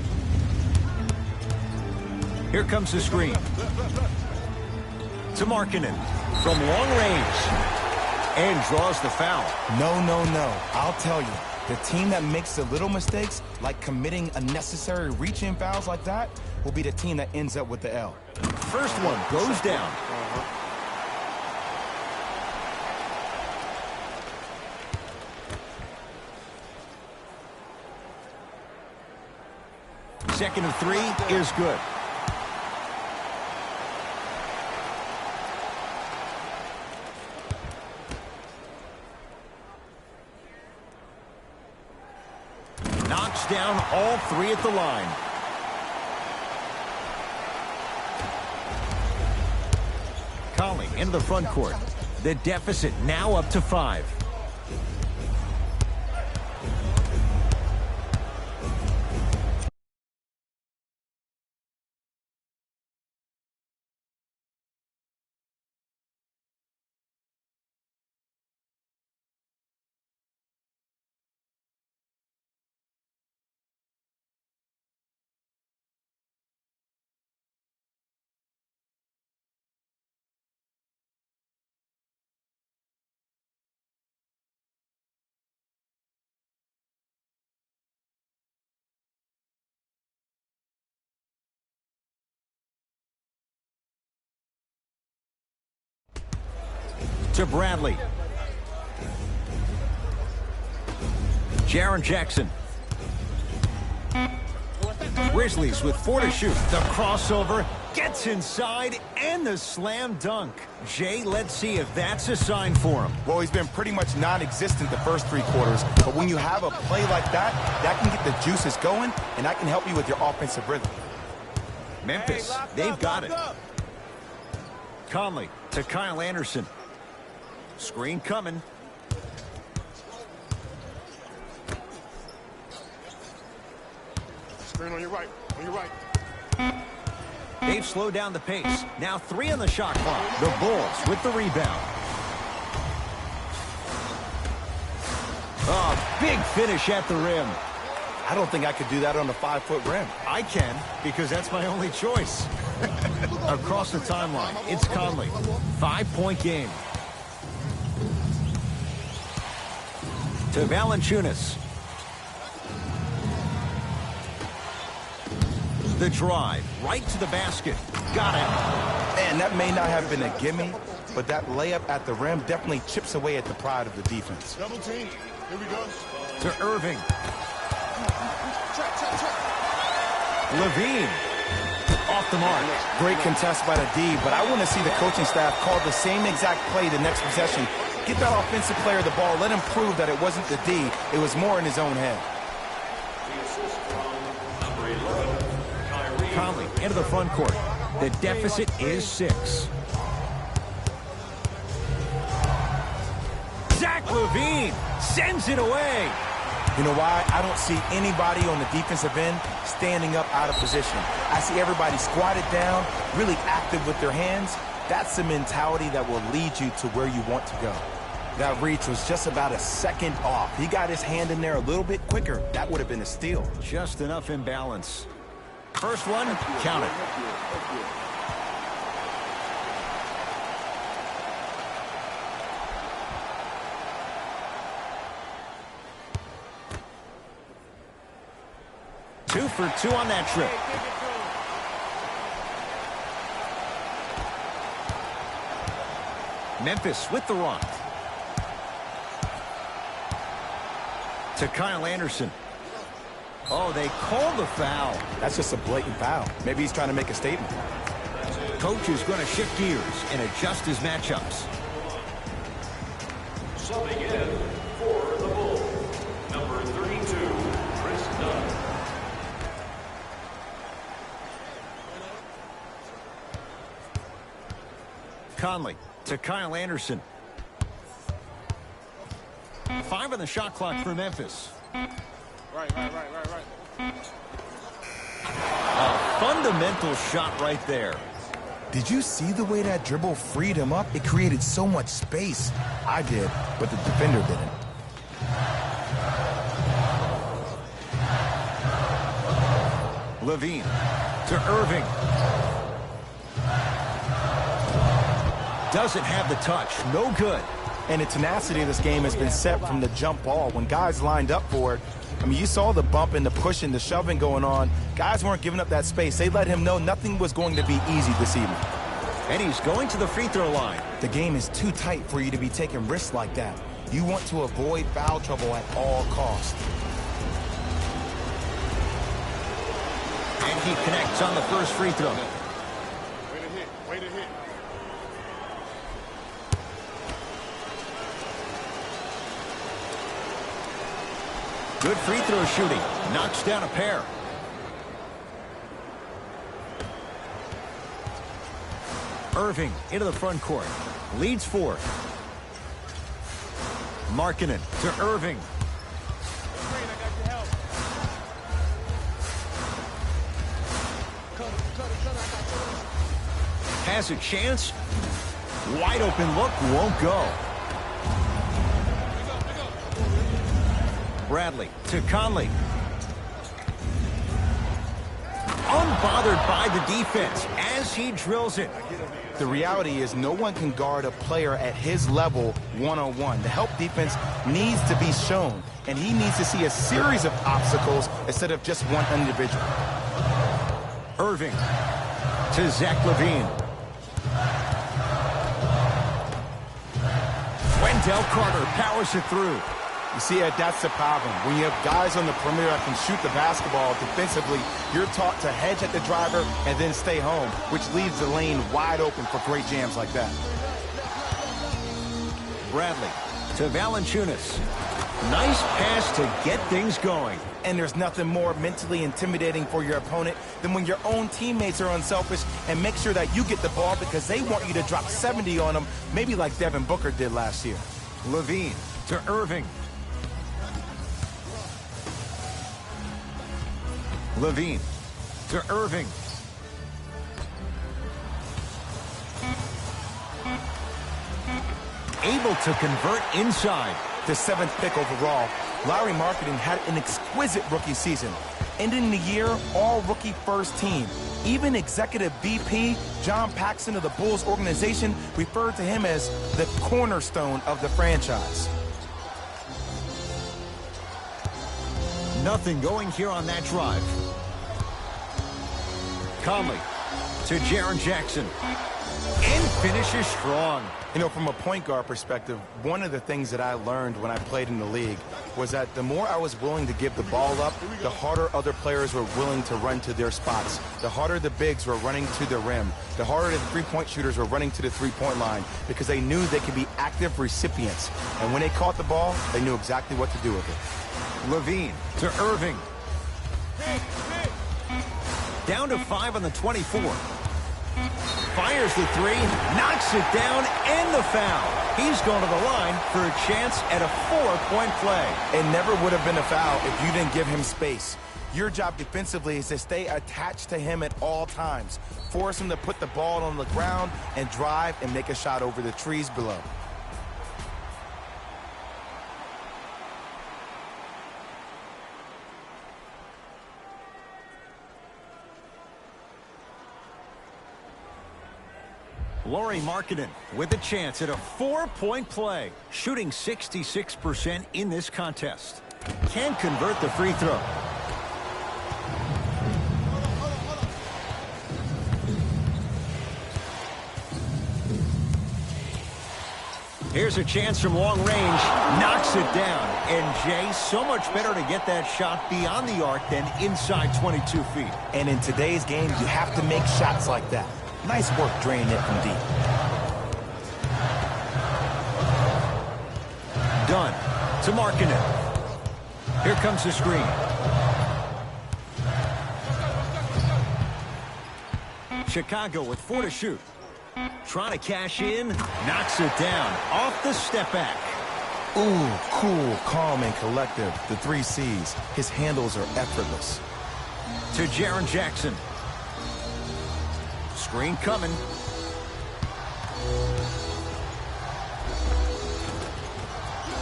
Here comes the screen. To Markkanen from long range. And draws the foul. No, no, no. I'll tell you, the team that makes the little mistakes, like committing unnecessary reach-in fouls like that, will be the team that ends up with the L. First one goes down. Second of three is good. Knocks down all three at the line. Conley into the front court. The deficit now up to 5. To Bradley. Jaren Jackson. Grizzlies with 4 to shoot. The crossover gets inside and the slam dunk. Jay, let's see if that's a sign for him. Well, he's been pretty much non-existent the first 3 quarters, but when you have a play like that, that can get the juices going, and that can help you with your offensive rhythm. Memphis, they've got it. Conley to Kyle Anderson. Screen coming. Screen on your right. On your right. They've slowed down the pace. Now 3 on the shot clock. The Bulls with the rebound. Oh, big finish at the rim. I don't think I could do that on a 5-foot rim. I can, because that's my only choice. Across the timeline, it's Conley. 5-point game. To Valanciunas. The drive, right to the basket. Got it. Man, that may not have been a gimme, but that layup at the rim definitely chips away at the pride of the defense. Double team. Here we go. To Irving. Levine. Off the mark. Great contest by the D, but I want to see the coaching staff call the same exact play the next possession. Get that offensive player the ball. Let him prove that it wasn't the D. It was more in his own head. Conley into the front court. The deficit is 6. Zach LaVine sends it away. You know why? I don't see anybody on the defensive end standing up out of position. I see everybody squatted down, really active with their hands. That's the mentality that will lead you to where you want to go. That reach was just about a second off. He got his hand in there a little bit quicker. That would have been a steal. Just enough imbalance. First one, count it. Two for two on that trip. Memphis with the run. To Kyle Anderson. Oh, they called the foul. That's just a blatant foul. Maybe he's trying to make a statement. Coach is going to shift gears and adjust his matchups. Subbing in for the Bulls, number 32, Chris Dunn. Conley to Kyle Anderson. 5 on the shot clock for Memphis. Right. A fundamental shot right there. Did you see the way that dribble freed him up? It created so much space. I did, but the defender didn't. Levine to Irving. Doesn't have the touch. No good. And the tenacity of this game has been set from the jump ball. When guys lined up for it, I mean, you saw the bump and the pushing, the shoving going on. Guys weren't giving up that space. They let him know nothing was going to be easy this evening. And he's going to the free throw line. The game is too tight for you to be taking risks like that. You want to avoid foul trouble at all costs. And he connects on the first free throw. Way to hit. Good free throw shooting. Knocks down a pair. Irving into the front court. Leads 4. Markkanen to Irving. Has a chance. Wide open look. Won't go. Bradley to Conley. Unbothered by the defense as he drills it. The reality is no one can guard a player at his level one-on-one. The help defense needs to be shown, and he needs to see a series of obstacles instead of just one individual. Irving to Zach LaVine. Wendell Carter powers it through. You see, Ed, that's the problem. When you have guys on the perimeter that can shoot the basketball defensively, you're taught to hedge at the driver and then stay home, which leaves the lane wide open for great jams like that. Bradley to Valanciunas. Nice pass to get things going. And there's nothing more mentally intimidating for your opponent than when your own teammates are unselfish and make sure that you get the ball because they want you to drop 70 on them, maybe like Devin Booker did last year. LaVine to Irving. LaVine to Irving. Able to convert inside. The 7th pick overall, Lauri Markkanen had an exquisite rookie season. Ending the year, all-rookie first team. Even executive VP John Paxson of the Bulls organization referred to him as the cornerstone of the franchise. Nothing going here on that drive. Conley to Jaren Jackson. And finishes strong. You know, from a point guard perspective, one of the things that I learned when I played in the league was that the more I was willing to give the ball up, the harder other players were willing to run to their spots. The harder the bigs were running to the rim. The harder the three-point shooters were running to the three-point line because they knew they could be active recipients. And when they caught the ball, they knew exactly what to do with it. LaVine to Irving. Down to 5 on the 24. Fires the three, knocks it down, and the foul. He's going to the line for a chance at a 4-point play. It never would have been a foul if you didn't give him space. Your job defensively is to stay attached to him at all times. Force him to put the ball on the ground and drive and make a shot over the trees below. Lauri Markkanen with a chance at a 4-point play, shooting 66% in this contest. Can convert the free throw. Here's a chance from long range, knocks it down. And Jay, so much better to get that shot beyond the arc than inside 22 feet. And in today's game, you have to make shots like that. Nice work draining it from deep. Dunn to Markkanen. Here comes the screen. Chicago with 4 to shoot. Trying to cash in, knocks it down off the step back. Ooh, cool, calm, and collective. The 3 C's. His handles are effortless. To Jaren Jackson. Screen coming.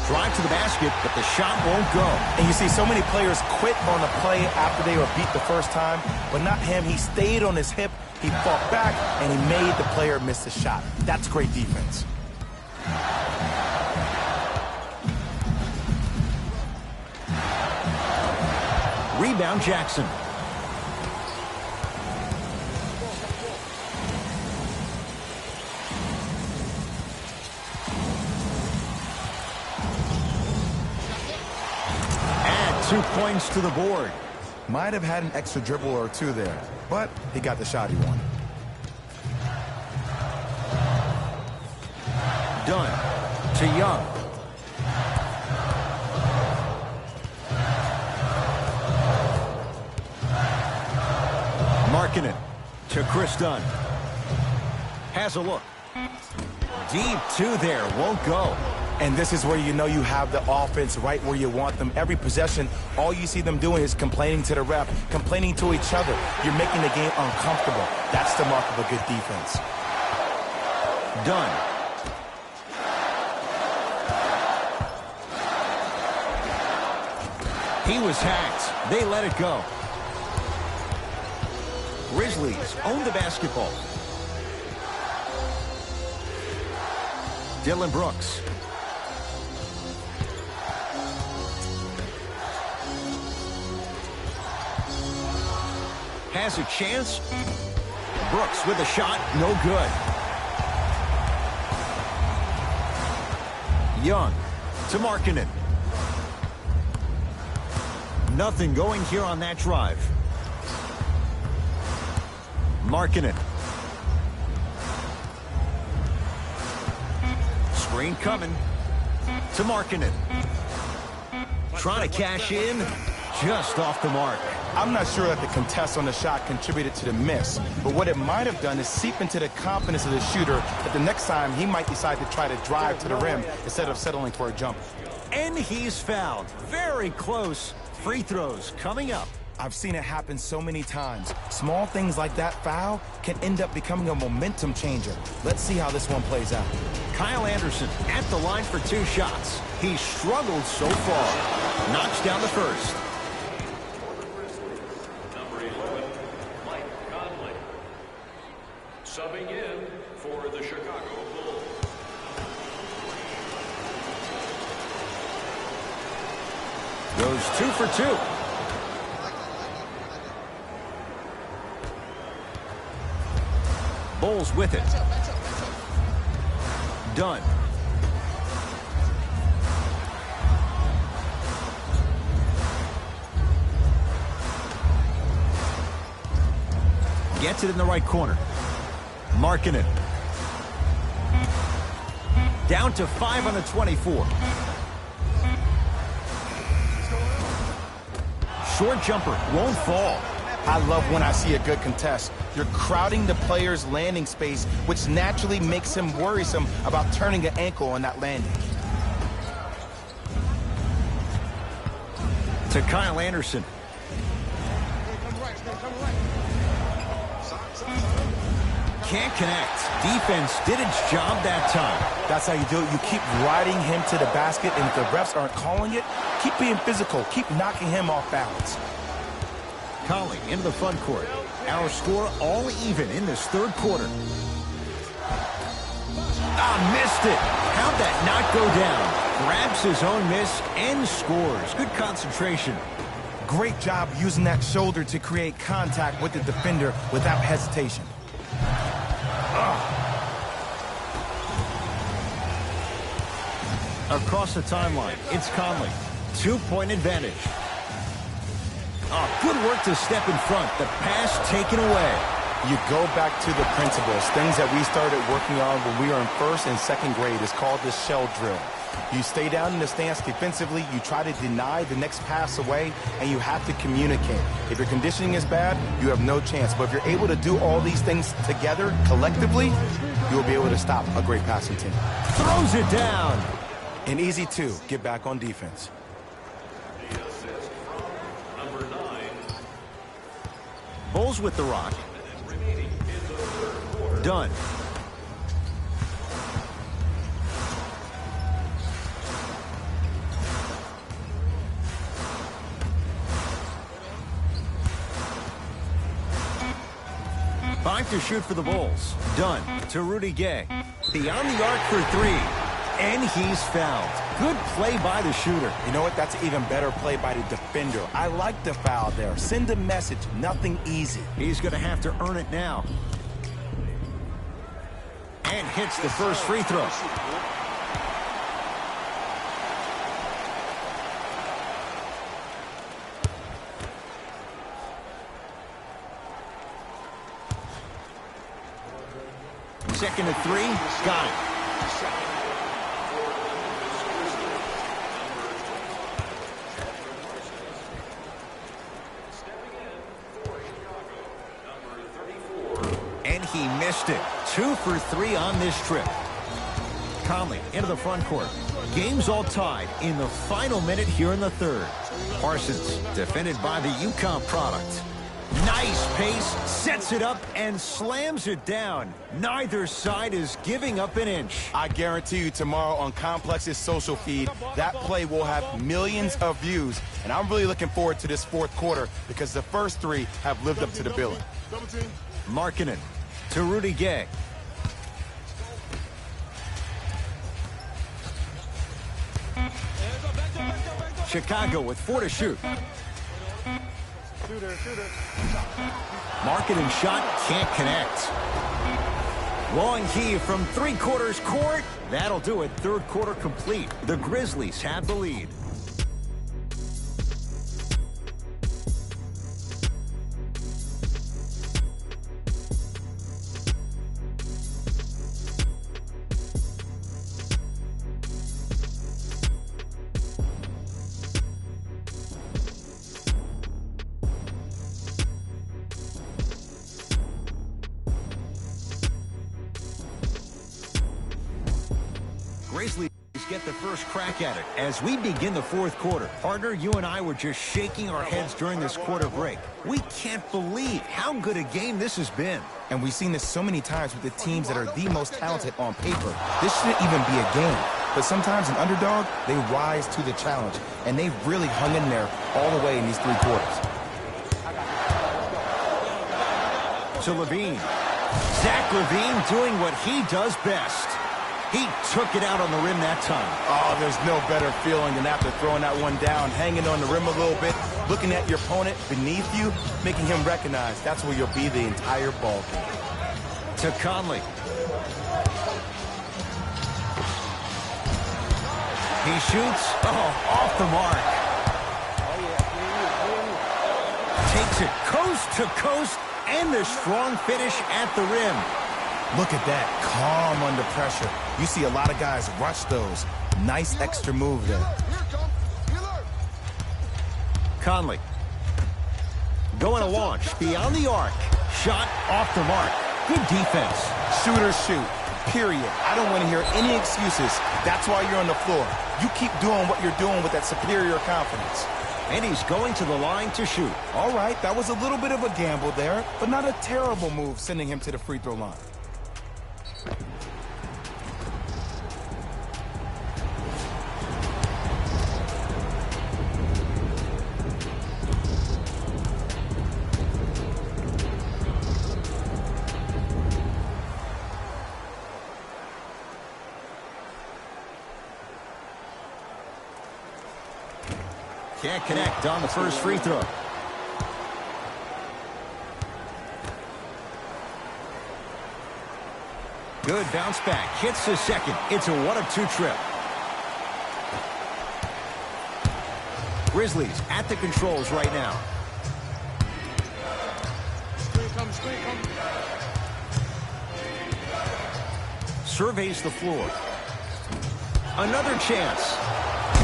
Drive to the basket, but the shot won't go. And you see so many players quit on a play after they were beat the first time, but not him. He stayed on his hip, he fought back, and he made the player miss the shot. That's great defense. Rebound Jackson. Add 2 points to the board. Might have had an extra dribble or 2 there, but he got the shot he wanted. Dunn to Young. Markkanen to Chris Dunn. Has a look. Deep 2 there, won't go. And this is where you know you have the offense right where you want them. Every possession, all you see them doing is complaining to the ref, complaining to each other. You're making the game uncomfortable. That's the mark of a good defense. Dunn. He was hacked. They let it go. Grizzlies own the basketball. Dylan Brooks. Has a chance. Brooks with a shot, no good. Young to Markkanen. Nothing going here on that drive. Markkanen. Screen coming to Markkanen. Trying to cash in, just off the mark. I'm not sure that the contest on the shot contributed to the miss, but what it might have done is seep into the confidence of the shooter that the next time he might decide to try to drive to the rim instead of settling for a jump. And he's fouled. Very close. Free throws coming up. I've seen it happen so many times. Small things like that foul can end up becoming a momentum changer. Let's see how this one plays out. Kyle Anderson at the line for 2 shots. He struggled so far. Knocks down the first. Number 11, Mike Conley. Subbing in for the Chicago Bulls. Goes 2 for 2. Bulls with it. Dunn. Gets it in the right corner. Markkanen. Down to 5 on the 24. Short jumper won't fall. I love when I see a good contest. You're crowding the player's landing space, which naturally makes him worrisome about turning an ankle on that landing. To Kyle Anderson. Can't connect. Defense did its job that time. That's how you do it. You keep riding him to the basket, and if the refs aren't calling it, keep being physical. Keep knocking him off balance. Conley into the front court. Our score all even in this third quarter. Missed it. How'd that not go down? Grabs his own miss and scores. Good concentration. Great job using that shoulder to create contact with the defender without hesitation. Across the timeline, it's Conley. 2-point advantage. Good work to step in front. The pass taken away. You go back to the principles, things that we started working on when we were in first and second grade. It's called the shell drill. You stay down in the stance defensively, you try to deny the next pass away, and you have to communicate. If your conditioning is bad, you have no chance. But if you're able to do all these things together, collectively, you'll be able to stop a great passing team. Throws it down. And easy, too. Get back on defense. The assist from number 9. Bulls with the rock. Remaining in the third quarter. Done. Five to shoot for the Bulls. Done to Rudy Gay. Beyond the arc for three. And he's fouled. Good play by the shooter. You know what? That's an even better play by the defender. I like the foul there. Send a message. Nothing easy. He's going to have to earn it now. And hits the first free throw. Second to three. Got it. And he missed it. 2 for 3 on this trip. Conley into the front court. Game's all tied in the final minute here in the third. Parsons defended by the UConn product. Nice pace, sets it up, and slams it down. Neither side is giving up an inch. I guarantee you tomorrow on Complex's social feed, that play will have millions of views. And I'm really looking forward to this fourth quarter because the first three have lived up to the billing. Markkanen to Rudy Gay. Chicago with 4 to shoot. Markkanen shot, can't connect. Long heave from three-quarters court. That'll do it. Third quarter complete. The Grizzlies have the lead. Grizzlies get the first crack at it as we begin the fourth quarter. Partner, you and I were just shaking our heads during this quarter break. We can't believe how good a game this has been. And we've seen this so many times with the teams that are the most talented on paper. This shouldn't even be a game. But sometimes an underdog, they rise to the challenge. And they've really hung in there all the way in these 3 quarters. To Levine. Zach Levine doing what he does best. He took it out on the rim that time. Oh, there's no better feeling than after throwing that one down, hanging on the rim a little bit, looking at your opponent beneath you, making him recognize that's where you'll be the entire ball game. To Conley. He shoots. Off the mark. Takes it coast to coast, and the strong finish at the rim. Look at that, calm under pressure. You see a lot of guys rush those. Nice extra move there. Conley. Going to launch beyond the arc. Shot off the mark. Good defense. Shooters shoot, period. I don't want to hear any excuses. That's why you're on the floor. You keep doing what you're doing with that superior confidence. And he's going to the line to shoot. All right, that was a little bit of a gamble there, but not a terrible move sending him to the free throw line. Can't connect on the first free throw. Good bounce back. Hits the second. It's a 1-of-2 trip. Grizzlies at the controls right now. Screen come, screen come. Surveys the floor. Another chance.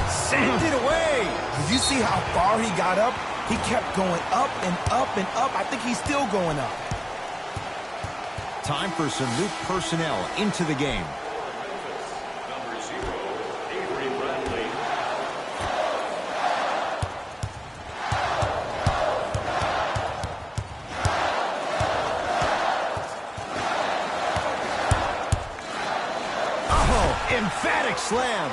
Sent it away. Did you see how far he got up? He kept going up and up and up. I think he's still going up. Time for some new personnel into the game. Number 0, Avery Bradley. Oh, emphatic slam.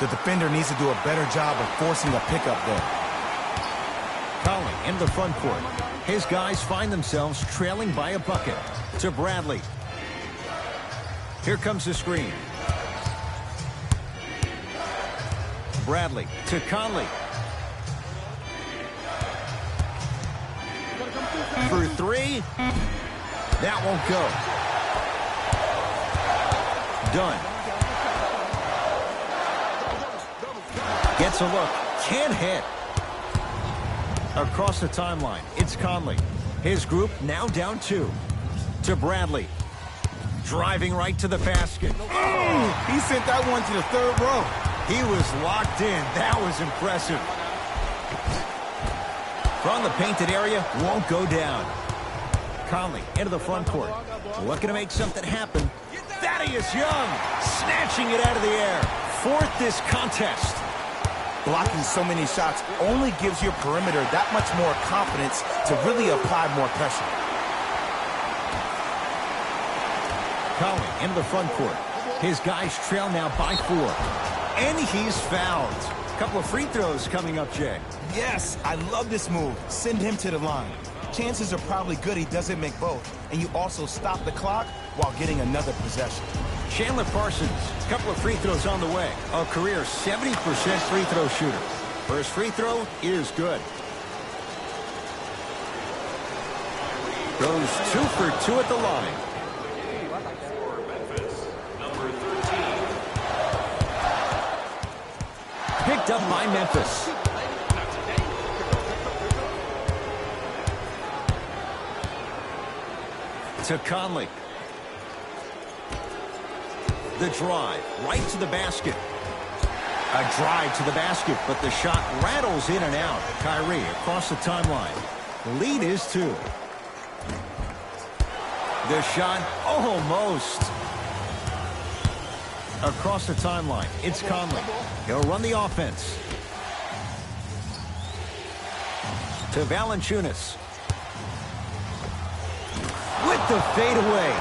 The defender needs to do a better job of forcing a pickup there. Conley in the front court. His guys find themselves trailing by a bucket. To Bradley. Here comes the screen. Bradley to Conley. For three. That won't go. Done. Gets a look. Can't hit. Across the timeline, it's Conley. His group now down 2. To Bradley. Driving right to the basket. Oh, he sent that one to the third row. He was locked in. That was impressive. From the painted area, won't go down. Conley into the front court. Looking to make something happen. Thaddeus Young snatching it out of the air. Fourth this contest. Blocking so many shots only gives your perimeter that much more confidence to really apply more pressure. Conley into the front court. His guys trail now by 4. And he's fouled. A couple of free throws coming up, Jay. Yes, I love this move. Send him to the line. Chances are probably good he doesn't make both. And you also stop the clock while getting another possession. Chandler Parsons, a couple of free throws on the way. A career 70% free throw shooter. First free throw is good. Goes 2 for 2 at the line. For Memphis, number 13. Picked up by Memphis. To Conley. The drive, right to the basket. A drive to the basket, but the shot rattles in and out. Kyrie across the timeline. The lead is 2. The shot almost. Across the timeline, it's Conley. He'll run the offense. To Valanciunas. With the fadeaway.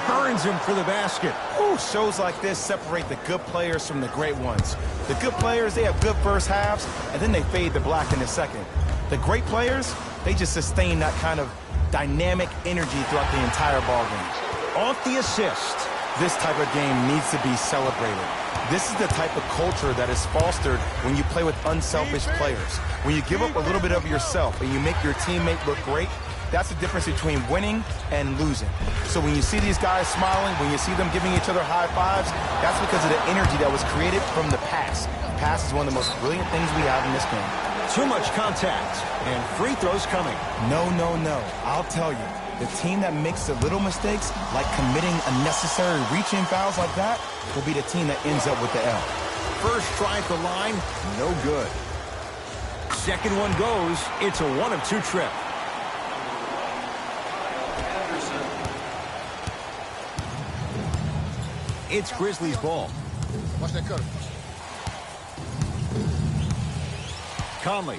Burns him for the basket. Ooh, shows like this separate the good players from the great ones. The good players, they have good first halves, and then they fade to black in the second. The great players, they just sustain that kind of dynamic energy throughout the entire ballgame. Off the assist. This type of game needs to be celebrated. This is the type of culture that is fostered when you play with unselfish players. When you give up a little bit of yourself and you make your teammate look great, that's the difference between winning and losing. So when you see these guys smiling, when you see them giving each other high fives, that's because of the energy that was created from the pass. Pass is one of the most brilliant things we have in this game. Too much contact, and free throws coming. No, no, no. I'll tell you, the team that makes the little mistakes, like committing unnecessary reach-in fouls like that, will be the team that ends up with the L. First try at the line, no good. Second one goes, it's a 1-of-2 trip. It's Grizzlies ball. Watch that cutter. Conley.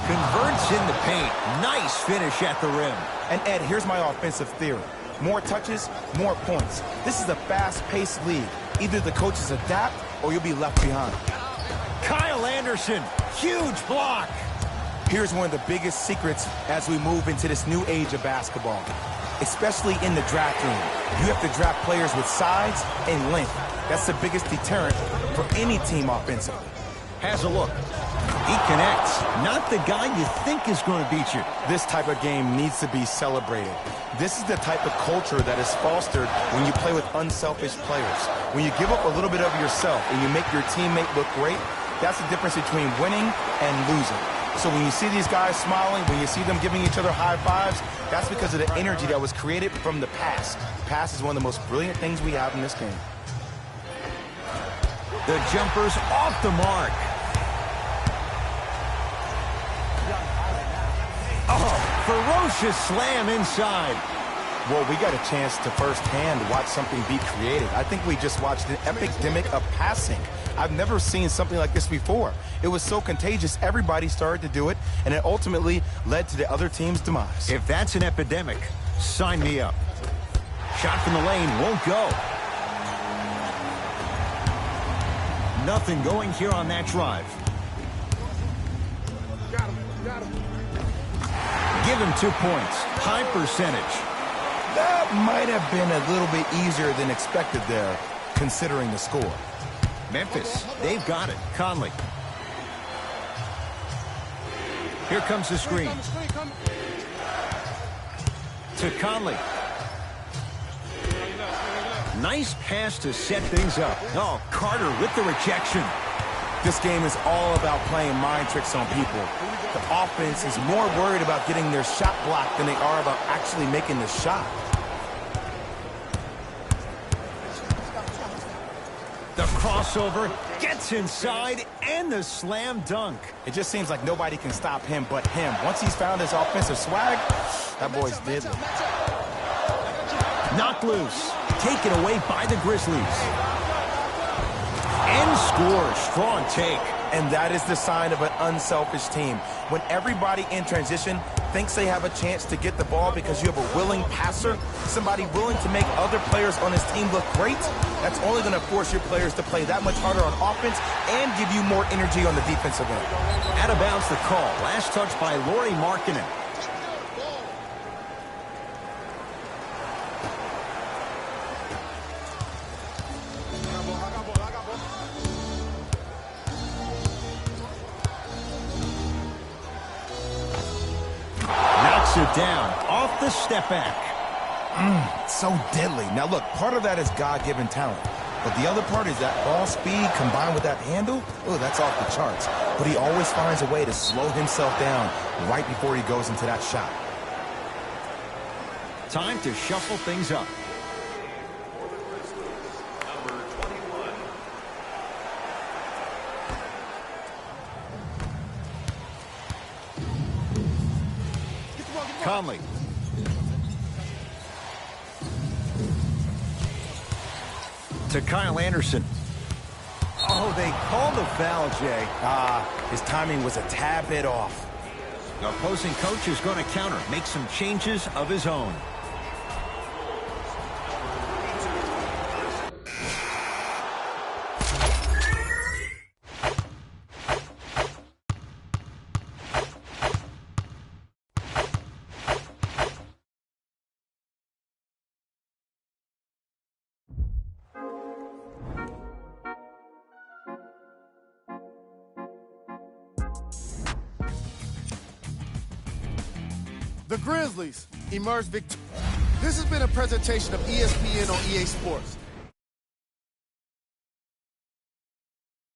Converts in the paint. Nice finish at the rim. And Ed, here's my offensive theory. More touches, more points. This is a fast-paced league. Either the coaches adapt or you'll be left behind. Kyle Anderson, huge block. Here's one of the biggest secrets as we move into this new age of basketball, especially in the draft room. You have to draft players with size and length. That's the biggest deterrent for any team offensively. Has a look. He connects. Not the guy you think is going to beat you. This type of game needs to be celebrated. This is the type of culture that is fostered when you play with unselfish players. When you give up a little bit of yourself and you make your teammate look great, that's the difference between winning and losing. So when you see these guys smiling, when you see them giving each other high fives, that's because of the energy that was created from the past. The past is one of the most brilliant things we have in this game. The jumper's off the mark. Oh, ferocious slam inside. Well, we got a chance to firsthand watch something be created. I think we just watched an epidemic of passing. I've never seen something like this before. It was so contagious, everybody started to do it, and it ultimately led to the other team's demise. If that's an epidemic, sign me up. Shot from the lane won't go. Nothing going here on that drive. Got him. Got him. Give him 2 points. High percentage. That might have been a little bit easier than expected there, considering the score. Memphis, they've got it. Conley. Here comes the screen. To Conley. Nice pass to set things up. Oh, Carter with the rejection. This game is all about playing mind tricks on people. The offense is more worried about getting their shot blocked than they are about actually making the shot. The crossover gets inside and the slam dunk. It just seems like nobody can stop him but him. Once he's found his offensive swag, that boy's deadly. Knocked loose. Taken away by the Grizzlies. And scores. Strong take. And that is the sign of an unselfish team. When everybody in transition thinks they have a chance to get the ball because you have a willing passer, somebody willing to make other players on his team look great, that's only going to force your players to play that much harder on offense and give you more energy on the defensive end. Out of bounds the call. Last touch by Lauri Markkanen. It down off the step back. So deadly. Now look, part of that is God-given talent, but the other part is that ball speed combined with that handle. Oh, that's off the charts. But he always finds a way to slow himself down right before he goes into that shot. Time to shuffle things up. Conley. To Kyle Anderson. Oh, they called the foul, Jay. His timing was a tad bit off. The opposing coach is going to counter, make some changes of his own. The Grizzlies emerged victorious. This has been a presentation of ESPN on EA Sports.